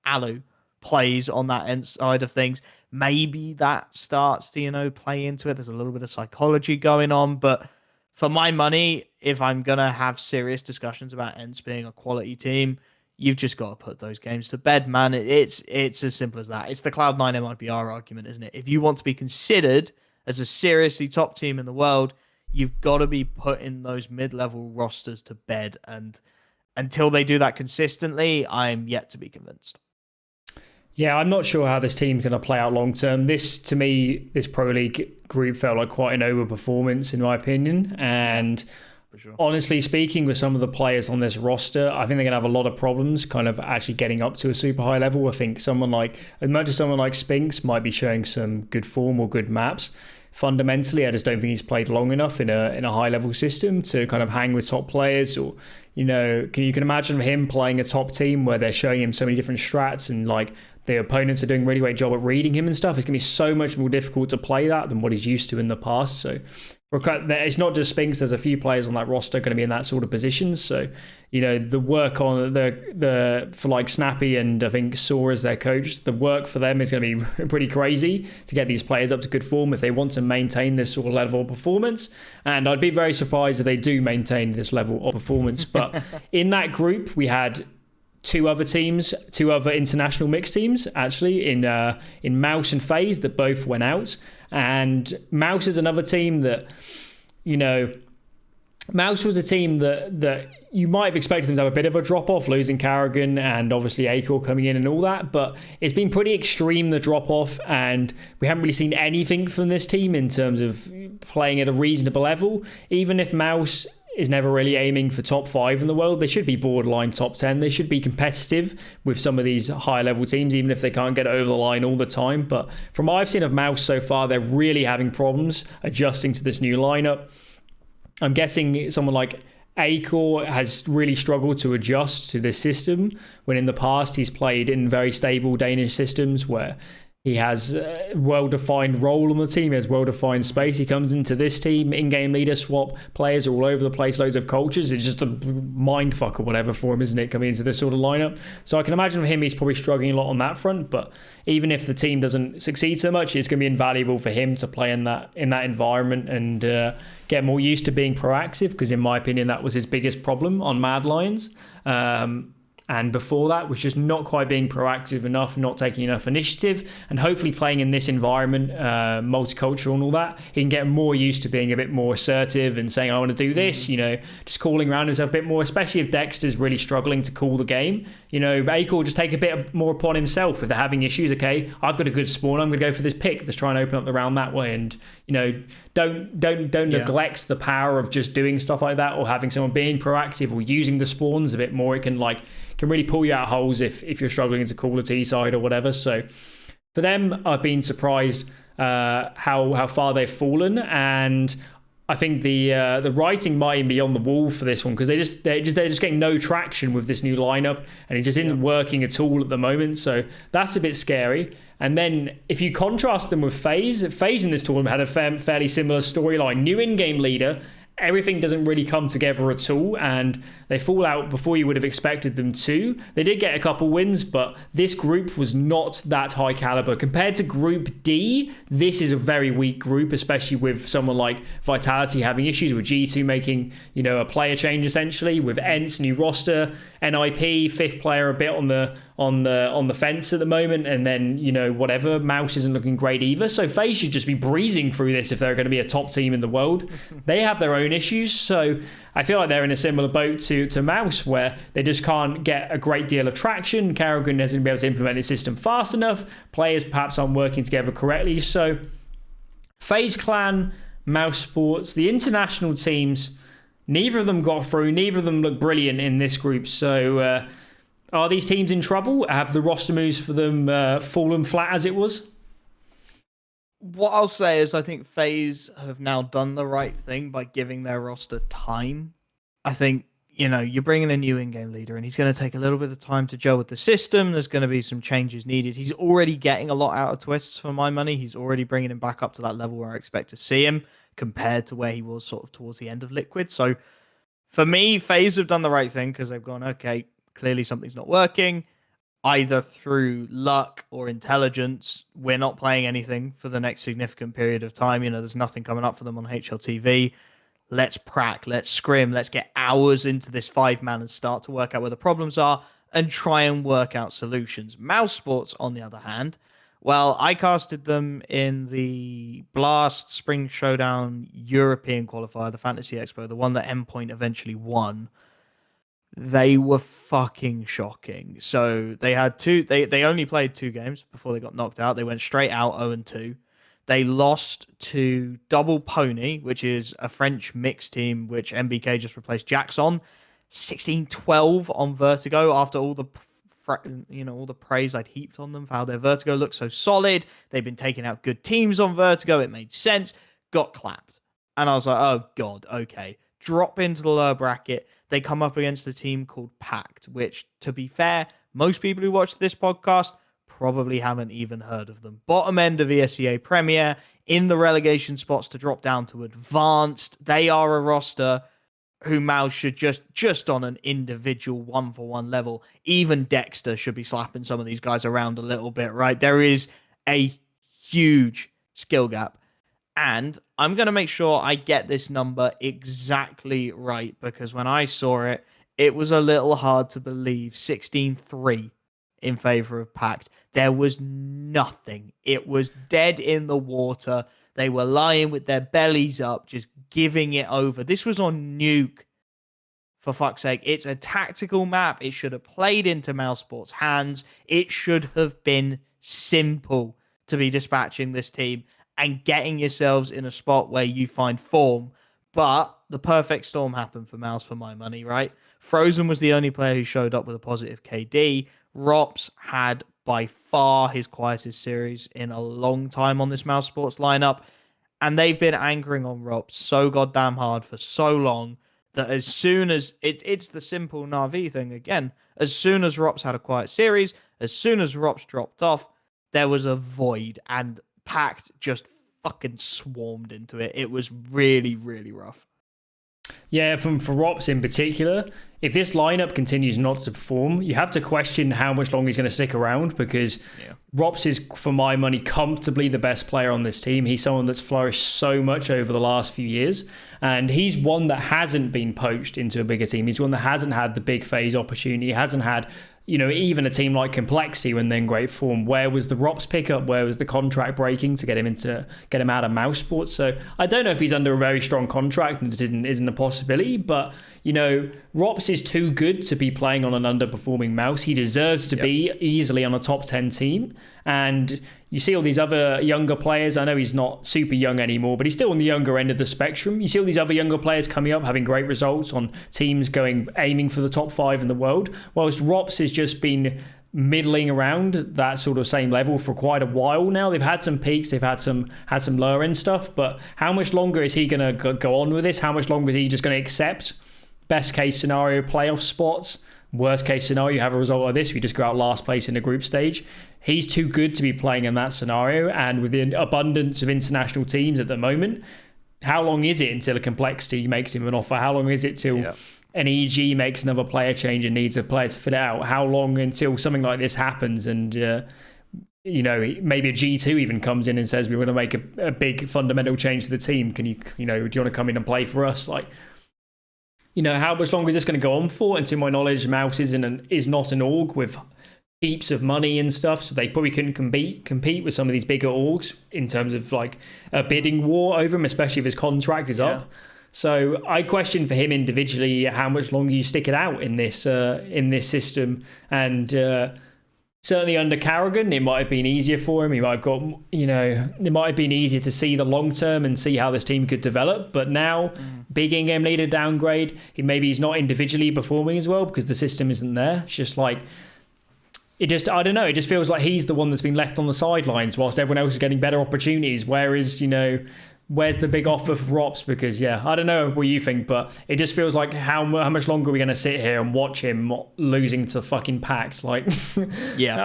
Alu, plays on that ENCE side of things. Maybe that starts to, play into it. There's a little bit of psychology going on, but for my money, if I'm going to have serious discussions about ENCE being a quality team, you've just got to put those games to bed, man. It's as simple as that. It's the Cloud9 MIBR argument, isn't it? If you want to be considered as a seriously top team in the world, you've got to be putting those mid-level rosters to bed. And until they do that consistently, I'm yet to be convinced. Yeah, I'm not sure how this team's going to play out long term. This Pro League group felt like quite an overperformance, in my opinion. And sure. Honestly speaking, with some of the players on this roster, I think they're going to have a lot of problems kind of actually getting up to a super high level. I think as much as someone like Spinks might be showing some good form or good maps, fundamentally, I just don't think he's played long enough in a high level system to kind of hang with top players. Or you can imagine him playing a top team where they're showing him so many different strats and like the opponents are doing a really great job at reading him and stuff. It's going to be so much more difficult to play that than what he's used to in the past. So it's not just Spinks. There's a few players on that roster going to be in that sort of position. So, the work on for like Snappy and I think Saw as their coach, the work for them is going to be pretty crazy to get these players up to good form if they want to maintain this sort of level of performance. And I'd be very surprised if they do maintain this level of performance. But in that group, we had two other international mixed teams actually in Mouz and FaZe that both went out. And Mouz is another team that, Mouz was a team that you might have expected them to have a bit of a drop off, losing Carrigan and obviously Acor coming in and all that, but it's been pretty extreme, the drop off, and we haven't really seen anything from this team in terms of playing at a reasonable level. Even if Mouz is never really aiming for top 5 in the world, they should be borderline top 10. They should be competitive with some of these high level teams, even if they can't get over the line all the time. But from what I've seen of Mouz so far, they're really having problems adjusting to this new lineup. I'm guessing someone like Acor has really struggled to adjust to this system, when in the past he's played in very stable Danish systems where he has a well-defined role on the team, he has well-defined space. He comes into this team, in-game leader swap, players are all over the place, loads of cultures. It's just a mind fuck or whatever for him, isn't it, coming into this sort of lineup? So I can imagine for him, he's probably struggling a lot on that front. But even if the team doesn't succeed so much, it's going to be invaluable for him to play in that environment and get more used to being proactive, because in my opinion, that was his biggest problem on Mad Lions. and before that was just not quite being proactive enough, not taking enough initiative, and hopefully playing in this environment, multicultural and all that, he can get more used to being a bit more assertive and saying, I want to do this, just calling around himself a bit more, especially if Dexter's really struggling to call the game. Aiko will just take a bit more upon himself if they're having issues. Okay, I've got a good spawn, I'm going to go for this pick. Let's try and open up the round that way, and don't neglect the power of just doing stuff like that, or having someone being proactive or using the spawns a bit more. It can really pull you out of holes if you're struggling to call the T side or whatever. So for them, I've been surprised how far they've fallen, and I think the writing might even be on the wall for this one, because they're just getting no traction with this new lineup, and it just isn't working at all at the moment. So that's a bit scary. And then if you contrast them with FaZe in this tournament had a fairly similar storyline. New in-game leader. Everything doesn't really come together at all, and they fall out before you would have expected them to. They did get a couple wins, but this group was not that high caliber. Compared to Group D, this is a very weak group, especially with someone like Vitality having issues, with G2 making, a player change essentially, with ENCE, new roster, NIP, fifth player a bit on the fence at the moment, and then, whatever, Mouz isn't looking great either. So FaZe should just be breezing through this if they're going to be a top team in the world. They have their own issues, so I feel like they're in a similar boat to Mouz, where they just can't get a great deal of traction. Karrigan isn't be able to implement his system fast enough. Players perhaps aren't working together correctly. So FaZe Clan, Mouz Sports, the international teams, neither of them got through. Neither of them look brilliant in this group. So are these teams in trouble? Have the roster moves for them fallen flat as it was? What I'll say is I think FaZe have now done the right thing by giving their roster time. I think, you're bringing a new in-game leader, and he's going to take a little bit of time to gel with the system. There's going to be some changes needed. He's already getting a lot out of Twists for my money. He's already bringing him back up to that level where I expect to see him, compared to where he was sort of towards the end of Liquid. So for me, FaZe have done the right thing, because they've gone, okay, clearly something's not working. Either through luck or intelligence, we're not playing anything for the next significant period of time. There's nothing coming up for them on HLTV. Let's prac, let's scrim, let's get hours into this 5-man and start to work out where the problems are and try and work out solutions. Mouz Sports, on the other hand, well, I casted them in the Blast Spring Showdown European qualifier, the Fantasy Expo, the one that Endpoint eventually won. They were fucking shocking. So they had they only played 2 games before they got knocked out. They went straight out 0-2. They lost to Double Pony, which is a French mixed team, which MBK just replaced Jax on. 16-12 on Vertigo, after all the all the praise I'd heaped on them for how their Vertigo looks so solid. They've been taking out good teams on Vertigo. It made sense. Got clapped. And I was like, oh god, okay. Drop into the lower bracket. They come up against a team called Pact, which, to be fair, most people who watch this podcast probably haven't even heard of them. Bottom end of ESEA Premier, in the relegation spots to drop down to Advanced. They are a roster who Mouz should just on an individual 1-for-1 level. Even Dexter should be slapping some of these guys around a little bit, right? There is a huge skill gap. And I'm going to make sure I get this number exactly right, because when I saw it, it was a little hard to believe. 16-3 in favor of Pact. There was nothing. It was dead in the water. They were lying with their bellies up, just giving it over. This was on Nuke, for fuck's sake. It's a tactical map. It should have played into Mouz Sports' hands. It should have been simple to be dispatching this team and getting yourselves in a spot where you find form. But the perfect storm happened for Mouz for my money, right? Frozen was the only player who showed up with a positive KD. Rops had by far his quietest series in a long time on this Mouz Sports lineup. And they've been anchoring on Rops so goddamn hard for so long that as soon as it's the simple Na'Vi thing again, as soon as Rops had a quiet series, as soon as Rops dropped off, there was a void, and Pact just fucking swarmed into it. It was really, really rough. Yeah, for Rops in particular, if this lineup continues not to perform, you have to question how much longer he's going to stick around, because Rops is, for my money, comfortably the best player on this team. He's someone that's flourished so much over the last few years, and he's one that hasn't been poached into a bigger team. He's one that hasn't had the big FaZe opportunity. He hasn't had, even a team like Complexity when they're in great form. Where was the Rops pickup? Where was the contract breaking to get him out of Mouse Sports? So I don't know if he's under a very strong contract and this isn't a possibility, but Rops is too good to be playing on an underperforming Mouse. He deserves to be easily on a top 10 team. And you see all these other younger players. I know he's not super young anymore, but he's still on the younger end of the spectrum. You see all these other younger players coming up, having great results on teams aiming for the top 5 in the world, whilst Rops has just been middling around that sort of same level for quite a while now. They've had some peaks, they've had some lower end stuff, but how much longer is he going to go on with this? How much longer is he just going to accept best case scenario playoff spots? Worst case scenario, you have a result like this, we just go out last place in the group stage. He's too good to be playing in that scenario, and with the abundance of international teams at the moment, how long is it until a Complexity makes him an offer? How long is it till an EG makes another player change and needs a player to fit it out? How long until something like this happens and maybe a G2 even comes in and says we want to make a big fundamental change to the team? Can you do you want to come in and play for us? How much longer is this going to go on for? And to my knowledge, Mouse is not an org with heaps of money and stuff, so they probably couldn't compete with some of these bigger orgs in terms of like a bidding war over him, especially if his contract is up. So I question for him individually how much longer you stick it out in this system. And certainly under Carrigan, it might have been easier for him. He might have got, it might have been easier to see the long term and see how this team could develop. But now, big in-game leader downgrade. He's not individually performing as well because the system isn't there. It's just like, I don't know. It just feels like he's the one that's been left on the sidelines whilst everyone else is getting better opportunities. Whereas, where's the big offer for Rops? Because, I don't know what you think, but it just feels like how much longer are we going to sit here and watch him losing to fucking packs? You've hit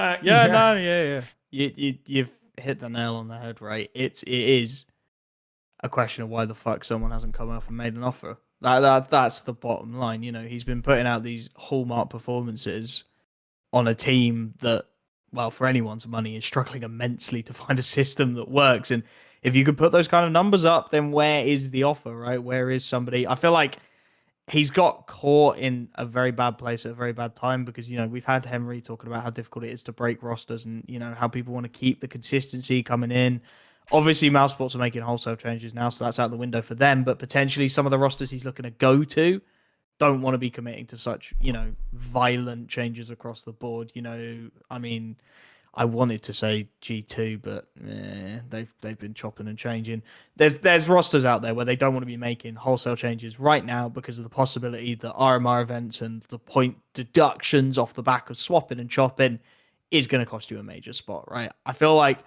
the nail on the head, right? It is a question of why the fuck someone hasn't come up and made an offer. That's the bottom line. He's been putting out these hallmark performances on a team that, well, for anyone's money, is struggling immensely to find a system that works. And if you could put those kind of numbers up, then where is the offer, right? Where is somebody? I feel like he's got caught in a very bad place at a very bad time because, we've had Henry talking about how difficult it is to break rosters and, how people want to keep the consistency coming in. Obviously, Mouse Sports are making wholesale changes now, so that's out the window for them. But potentially some of the rosters he's looking to go to don't want to be committing to such, violent changes across the board. I wanted to say G2, but they've been chopping and changing. There's rosters out there where they don't want to be making wholesale changes right now because of the possibility that RMR events and the point deductions off the back of swapping and chopping is going to cost you a major spot, right? I feel like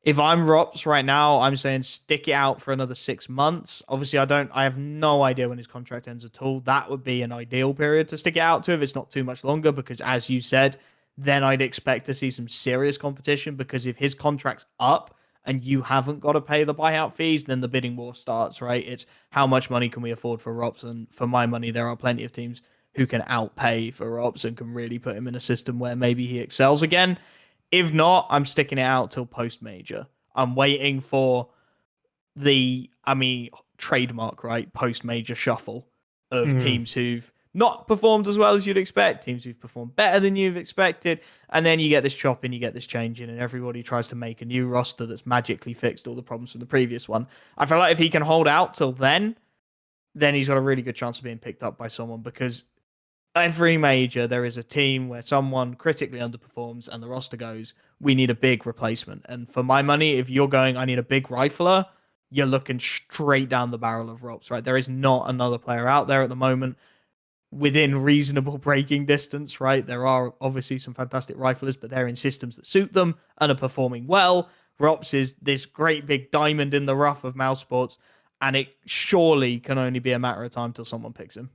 if I'm Rops right now, I'm saying stick it out for another 6 months. Obviously, I have no idea when his contract ends at all. That would be an ideal period to stick it out to if it's not too much longer, because as you said, then I'd expect to see some serious competition, because if his contract's up and you haven't got to pay the buyout fees, then the bidding war starts, right? It's how much money can we afford for Rops? And for my money, there are plenty of teams who can outpay for Rops and can really put him in a system where maybe he excels again. If not, I'm sticking it out till post-major. I'm waiting for trademark, right? Post-major shuffle of teams who've not performed as well as you'd expect, teams who've performed better than you've expected, and then you get this chopping, you get this changing, and everybody tries to make a new roster that's magically fixed all the problems from the previous one. I feel like if he can hold out till then he's got a really good chance of being picked up by someone, because every major, there is a team where someone critically underperforms and the roster goes, we need a big replacement. And for my money, if you're going, I need a big rifler, you're looking straight down the barrel of Rops, right? There is not another player out there at the moment within reasonable breaking distance, right? There are obviously some fantastic riflers, but they're in systems that suit them and are performing well. Rops is this great big diamond in the rough of Mouse Sports, and it surely can only be a matter of time till someone picks him.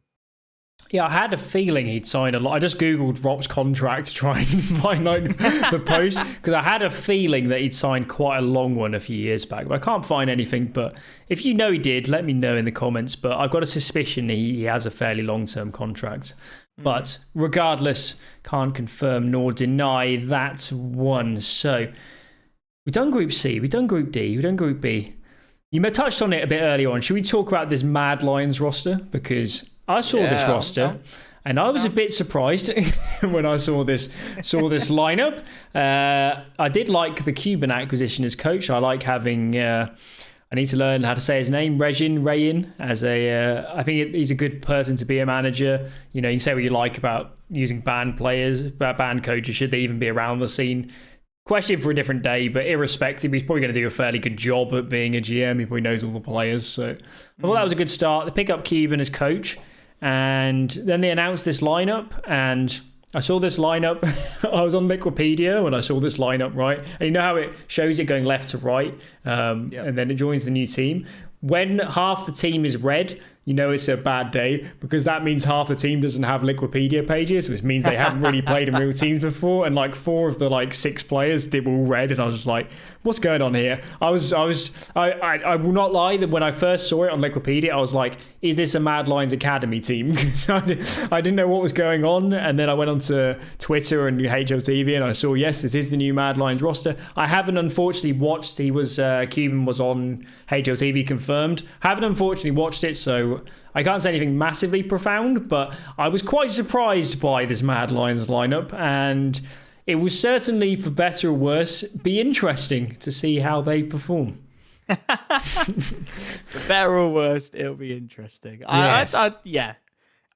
Yeah, I had a feeling he'd signed a lot. I just googled Rob's contract to try and find like the post because I had a feeling that he'd signed quite a long one a few years back, but I can't find anything. But if you know he did, let me know in the comments. But I've got a suspicion he has a fairly long-term contract. But regardless, can't confirm nor deny that one. So we've done Group C, we've done Group D, we've done Group B. You touched on it a bit earlier on. Should we talk about this Mad Lions roster? Because I saw this roster, and I was a bit surprised when I saw this lineup. I did like the Cuban acquisition as coach. I like having. I need to learn how to say his name, Rayin, as a. I think he's a good person to be a manager. You know, you can say what you like about using band coaches. Should they even be around the scene? Question for a different day, but irrespective, he's probably going to do a fairly good job at being a GM. He probably knows all the players. So I thought that was a good start. They pick up Cuban as coach, and then they announced this lineup, and I saw this lineup. I was on Wikipedia when I saw this lineup, right? And you know how it shows it going left to right, and then it joins the new team. When half the team is red, you know it's a bad day because that means half the team doesn't have Wikipedia pages, which means they haven't really played in real teams before. And like 4 of the 6 players did all red, and I was just like, "What's going on here?" I will not lie that when I first saw it on Wikipedia, I was like, "Is this a Mad Lions Academy team?" Because I didn't know what was going on, and then I went onto Twitter and HLTV, and I saw yes, this is the new Mad Lions roster. I haven't unfortunately watched. Cuban was on HLTV confirmed. Haven't unfortunately watched it, so I can't say anything massively profound, but I was quite surprised by this Mad Lions lineup, and it will certainly, for better or worse, be interesting to see how they perform. For better or worse, it'll be interesting. Yes. Yeah.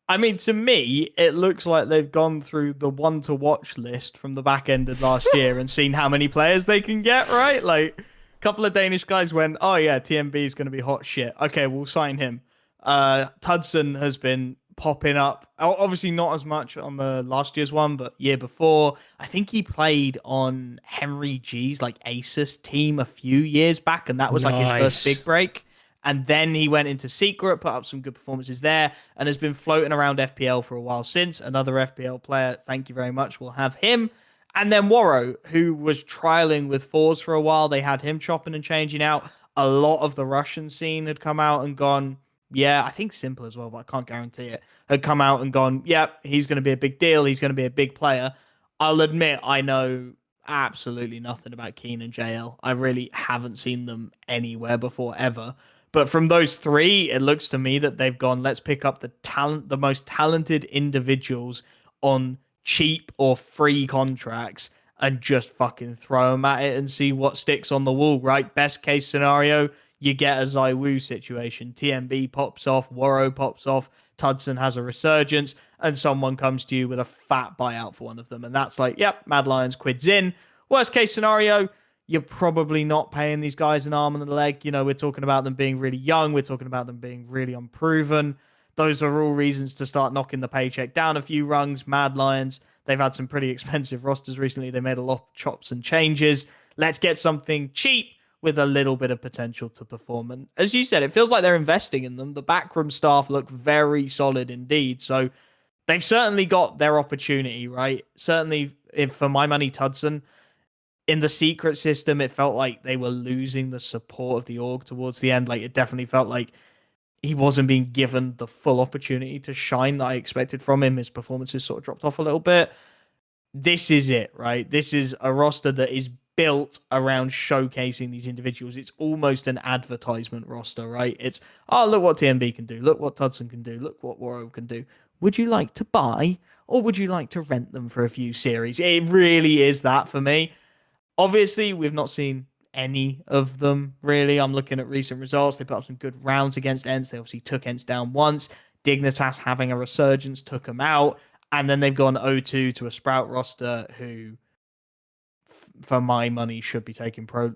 I mean, to me, it looks like they've gone through the one to watch list from the back end of last year and seen how many players they can get, right? Like, a couple of Danish guys went, oh yeah, TMB is going to be hot shit. Okay, we'll sign him. Tudson has been popping up. Obviously not as much on the last year's one, but year before. I think he played on Henry G's Asus team a few years back, and that was his first big break. And then he went into Secret, put up some good performances there, and has been floating around FPL for a while since. Another FPL player, thank you very much, we'll have him. And then Waro, who was trialing with FaZe for a while. They had him chopping and changing out. A lot of the Russian scene had come out and gone, yeah, I think Simple as well, but I can't guarantee it, had come out and gone, yep, he's going to be a big deal. He's going to be a big player. I'll admit, I know absolutely nothing about Keen and JL. I really haven't seen them anywhere before, ever. But from those 3, it looks to me that they've gone, let's pick up the most talented individuals on cheap or free contracts and just fucking throw them at it and see what sticks on the wall, right? Best case scenario, you get a ZywOo situation. TMB pops off, Waro pops off, Tudson has a resurgence, and someone comes to you with a fat buyout for one of them. And that's like, yep, Mad Lions quids in. Worst case scenario, you're probably not paying these guys an arm and a leg. You know, we're talking about them being really young. We're talking about them being really unproven. Those are all reasons to start knocking the paycheck down a few rungs. Mad Lions, they've had some pretty expensive rosters recently. They made a lot of chops and changes. Let's get something cheap with a little bit of potential to perform. And as you said, it feels like they're investing in them. The backroom staff look very solid indeed. So they've certainly got their opportunity, right? Certainly, if for my money, Tudson, in the secret system, it felt like they were losing the support of the org towards the end. Like, it definitely felt like he wasn't being given the full opportunity to shine that I expected from him. His performances sort of dropped off a little bit. This is it, right? This is a roster that is built around showcasing these individuals. It's almost an advertisement roster, right? It's, oh, look what TMB can do. Look what Tudson can do. Look what Waro can do. Would you like to buy, or would you like to rent them for a few series? It really is that for me. Obviously, we've not seen any of them, really. I'm looking at recent results. They put up some good rounds against ENCE. They obviously took ENCE down once. Dignitas having a resurgence took them out. And then they've gone 0-2 to a Sprout roster who, for my money, should be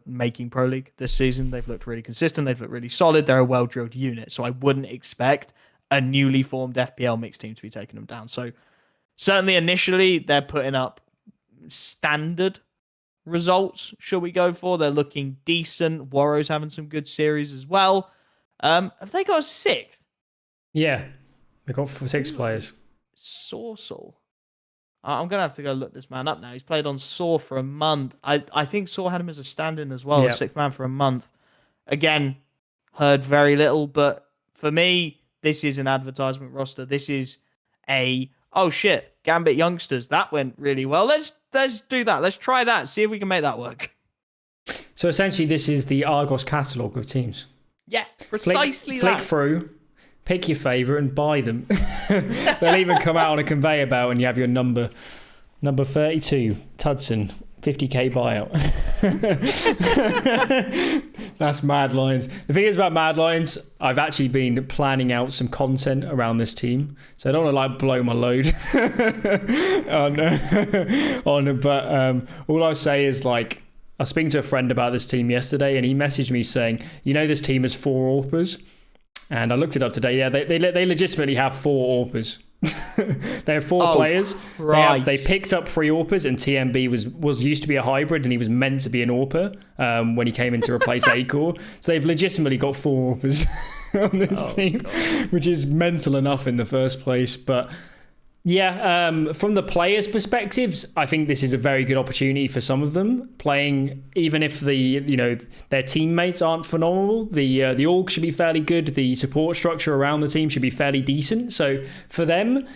making Pro League this season. They've looked really consistent. They've looked really solid. They're a well-drilled unit. So I wouldn't expect a newly formed FPL mixed team to be taking them down. So certainly initially, they're putting up standard results, shall we go for? They're looking decent. Waro's having some good series as well. Have they got a 6th? Yeah. They got 6 players. Sorsal. I'm gonna have to go look this man up now. He's played on Saw for a month. I think Saw had him as a stand-in as well, Yep. 6th man for a month. Again, heard very little, but for me, this is an advertisement roster. This is oh shit, Gambit youngsters. That went really well. Let's do that. Let's try that. See if we can make that work. So essentially, this is the Argos catalogue of teams. Yeah, precisely that. Flick through, pick your favourite, and buy them. They'll even come out on a conveyor belt, and you have your number 32, Tudson, 50k buyout. That's Mad Lions. The thing is about Mad Lions, I've actually been planning out some content around this team, so I don't want to like blow my load but all I'll say is like, I was speaking to a friend about this team yesterday, and he messaged me saying, this team has 4 AWPers. And I looked it up today. Yeah, they legitimately have 4 AWPers. They have 4 players. They picked up 3 AWPers, and TMB was used to be a hybrid, and he was meant to be an AWPer when he came in to replace Acore. So they've legitimately got 4 AWPers on this team, God, which is mental enough in the first place. But yeah, from the players' perspectives, I think this is a very good opportunity for some of them playing, even if their teammates aren't phenomenal. The org should be fairly good. The support structure around the team should be fairly decent. So for them,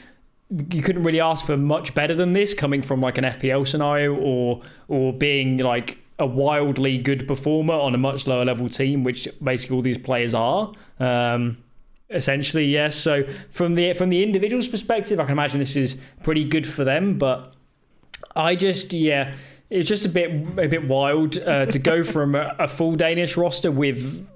you couldn't really ask for much better than this, coming from like an FPL scenario or being like a wildly good performer on a much lower level team, which basically all these players are. Essentially, yes. So from the individual's perspective, I can imagine this is pretty good for them. But it's just a bit wild to go from a full Danish roster with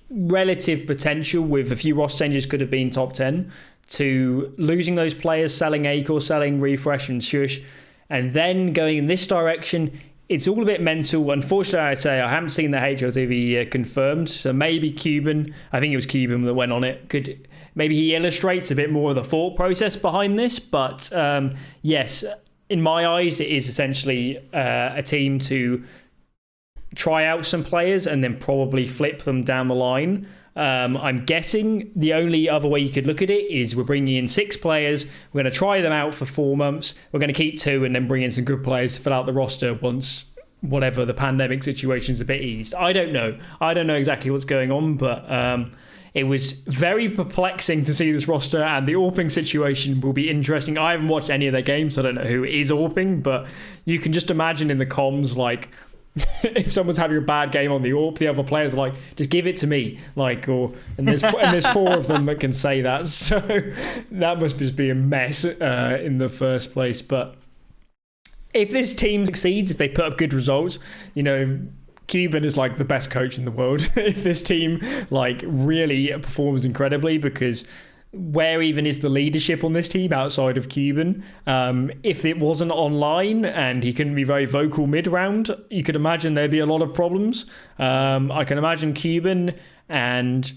relative potential, with a few roster changes could have been top 10, to losing those players, selling Acore, selling Refresh and Shush, and then going in this direction. It's all a bit mental. Unfortunately, I'd say I haven't seen the HLTV confirmed. So maybe Cuban, I think it was Cuban that went on it. Maybe he illustrates a bit more of the thought process behind this. But yes, in my eyes, it is essentially a team to try out some players and then probably flip them down the line. I'm guessing the only other way you could look at it is we're bringing in 6 players. We're going to try them out for 4 months. We're going to keep 2 and then bring in some good players to fill out the roster once whatever the pandemic situation is a bit eased. I don't know. I don't know exactly what's going on, but it was very perplexing to see this roster, and the AWPing situation will be interesting. I haven't watched any of their games, so I don't know who is AWPing, but you can just imagine in the comms, like, if someone's having a bad game on the AWP, the other players are like, just give it to me, and there's 4 of them that can say that, so that must just be a mess in the first place. But if this team succeeds, if they put up good results, Cuban is like the best coach in the world. If this team really performs incredibly, because where even is the leadership on this team outside of Cuban? If it wasn't online and he couldn't be very vocal mid-round, you could imagine there'd be a lot of problems. I can imagine Cuban and...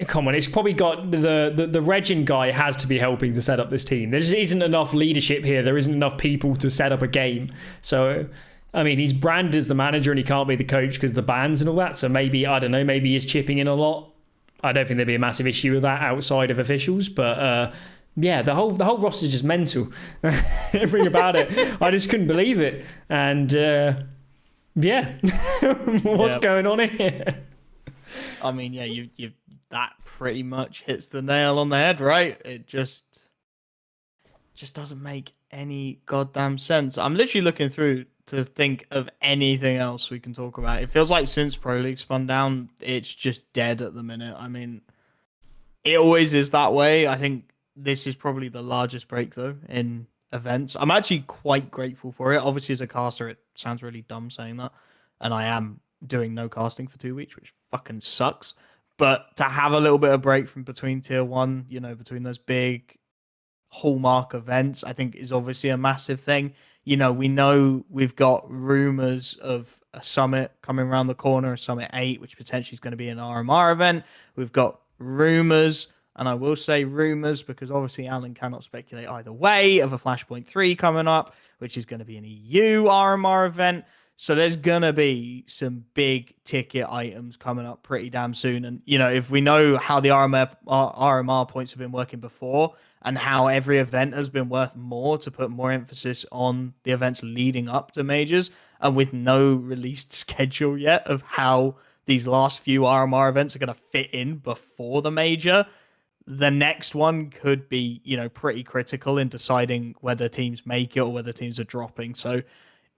Come on, it's probably got the Regin guy has to be helping to set up this team. There just isn't enough leadership here. There isn't enough people to set up a game. So, I mean, he's branded as the manager and he can't be the coach because of the bans and all that. So maybe, I don't know, maybe he's chipping in a lot. I don't think there'd be a massive issue with that outside of officials, but the whole roster is just mental. Everything about it, I just couldn't believe it. And what's going on here? I mean, yeah, you that pretty much hits the nail on the head, right? It just doesn't make any goddamn sense. I'm literally looking through to think of anything else we can talk about. It feels like since Pro League spun down, it's just dead at the minute. I mean, it always is that way. I think this is probably the largest break, though, in events. I'm actually quite grateful for it. Obviously, as a caster, it sounds really dumb saying that. And I am doing no casting for 2 weeks, which fucking sucks. But to have a little bit of break from between tier 1, between those big hallmark events, I think is obviously a massive thing. We know we've got rumors of a summit coming around the corner, a Summit 8, which potentially is going to be an RMR event. We've got rumors, and I will say rumors because obviously Alan cannot speculate either way, of a Flashpoint 3 coming up, which is going to be an EU RMR event. So there's gonna be some big ticket items coming up pretty damn soon. And if we know how the RMR points have been working before, and how every event has been worth more to put more emphasis on the events leading up to majors, and with no released schedule yet of how these last few RMR events are going to fit in before the major, the next one could be, pretty critical in deciding whether teams make it or whether teams are dropping. So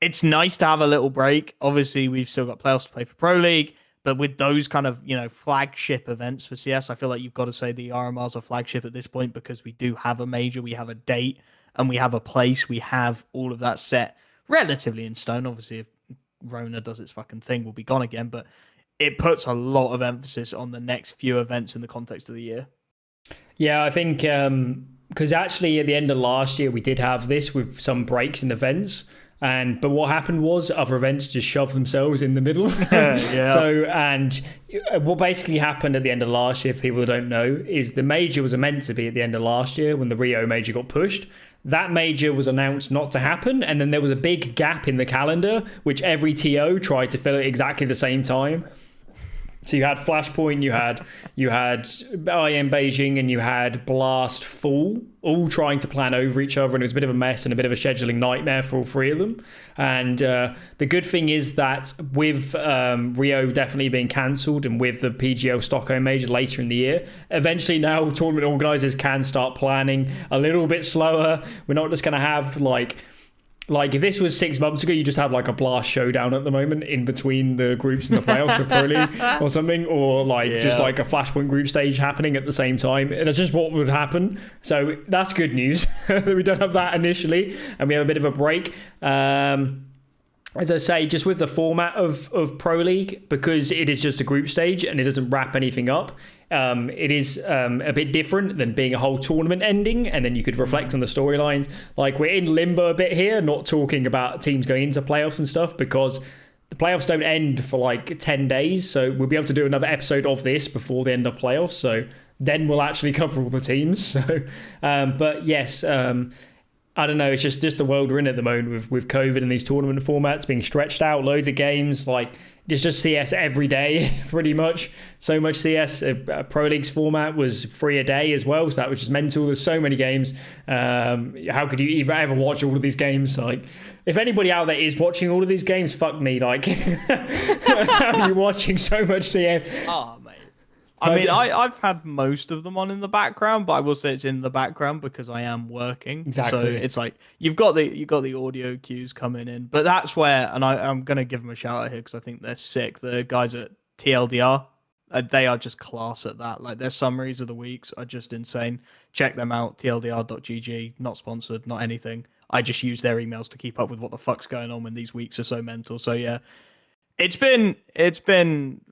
it's nice to have a little break. Obviously, we've still got playoffs to play for Pro League, but with those kind of, flagship events for CS, I feel like you've got to say the RMR's a flagship at this point because we do have a major, we have a date, and we have a place. We have all of that set relatively in stone. Obviously, if Rona does its fucking thing, we'll be gone again, but it puts a lot of emphasis on the next few events in the context of the year. Yeah, I think because actually at the end of last year, we did have this with some breaks in events. But what happened was other events just shoved themselves in the middle. Yeah. So, and what basically happened at the end of last year, for people who don't know, is the major was meant to be at the end of last year when the Rio major got pushed. That major was announced not to happen. And then there was a big gap in the calendar, which every TO tried to fill at exactly the same time. So you had Flashpoint, you had IM Beijing, and you had Blast Full, all trying to plan over each other, and it was a bit of a mess and a bit of a scheduling nightmare for all three of them. And the good thing is that with Rio definitely being cancelled, and with the PGL Stockholm major later in the year, eventually now tournament organisers can start planning a little bit slower. We're not just going to have like if this was 6 months ago, you just have like a Blast showdown at the moment in between the groups in the playoffs for Pro League or something, or just like a Flashpoint group stage happening at the same time. And it's just what would happen. So that's good news that we don't have that initially, and we have a bit of a break. As I say, just with the format of Pro League, because it is just a group stage and it doesn't wrap anything up, it is a bit different than being a whole tournament ending, and then you could reflect on the storylines. Like, we're in limbo a bit here, not talking about teams going into playoffs and stuff, because the playoffs don't end for like 10 days, so we'll be able to do another episode of this before the end of playoffs, so then we'll actually cover all the teams. So, but yes, I don't know, it's just the world we're in at the moment with COVID and these tournament formats being stretched out, loads of games, like it's just CS every day, pretty much. So much CS. Pro League's format was free a day as well, so that was just mental. There's so many games. How could you even ever watch all of these games? Like, if anybody out there is watching all of these games, fuck me. Like, how are you watching so much CS? Oh, mate. I mean, I've had most of them on in the background, but I will say it's in the background because I am working. Exactly. So it's like you've got the audio cues coming in, but that's where, and I'm gonna give them a shout out here because I think they're sick. The guys at TLDR, they are just class at that. Like, their summaries of the weeks are just insane. Check them out. TLDR.gg. Not sponsored, not anything. I just use their emails to keep up with what the fuck's going on when these weeks are so mental. So yeah. It's been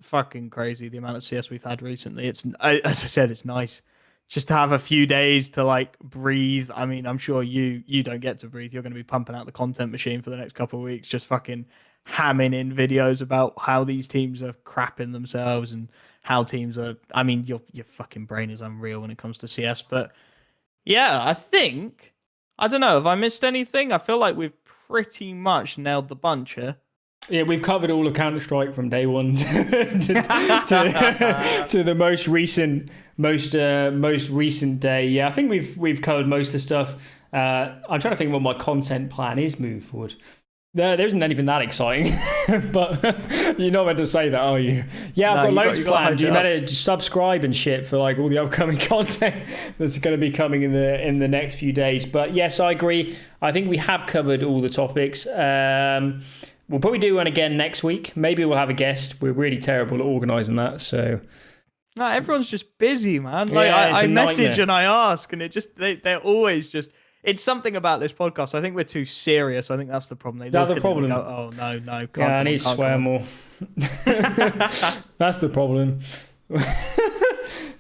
fucking crazy, the amount of CS we've had recently. As I said, it's nice just to have a few days to like breathe. I mean, I'm sure you don't get to breathe. You're going to be pumping out the content machine for the next couple of weeks, just fucking hamming in videos about how these teams are crapping themselves and how teams are. I mean, your fucking brain is unreal when it comes to CS. But yeah, I don't know. Have I missed anything? I feel like we've pretty much nailed the bunch here. Yeah, we've covered all of Counter-Strike from day one to the most recent day. Yeah, I think we've covered most of the stuff. I'm trying to think what my content plan is moving forward. There isn't anything that exciting, but you're not meant to say that, are you? Yeah, I've got loads planned. You better subscribe and shit for like all the upcoming content that's going to be coming in the next few days. But yes, I agree. I think we have covered all the topics. We'll probably do one again next week. Maybe we'll have a guest. We're really terrible at organising that, so. No, everyone's just busy, man. Like, yeah, I message and I ask, and they're always just. It's something about this podcast. I think we're too serious. I think that's the problem. That's the problem. Go, oh no, can't. Yeah, I need to swear more. That's the problem.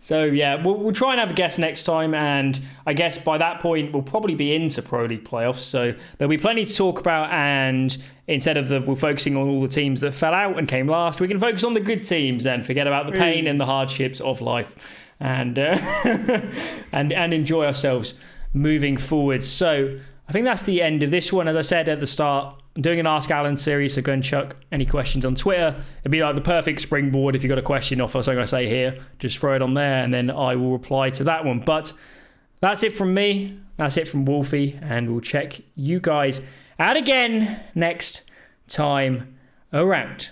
So yeah, we'll try and have a guest next time, and I guess by that point we'll probably be into Pro League playoffs, so there'll be plenty to talk about, and instead of we're focusing on all the teams that fell out and came last, we can focus on the good teams and forget about the pain and the hardships of life, and and enjoy ourselves moving forward. So I think that's the end of this one. As I said at the start, I'm doing an Ask Alan series, so go and chuck any questions on Twitter. It'd be like the perfect springboard if you got a question off or something I say here. Just throw it on there, and then I will reply to that one. But that's it from me. That's it from Wolfie, and we'll check you guys out again next time around.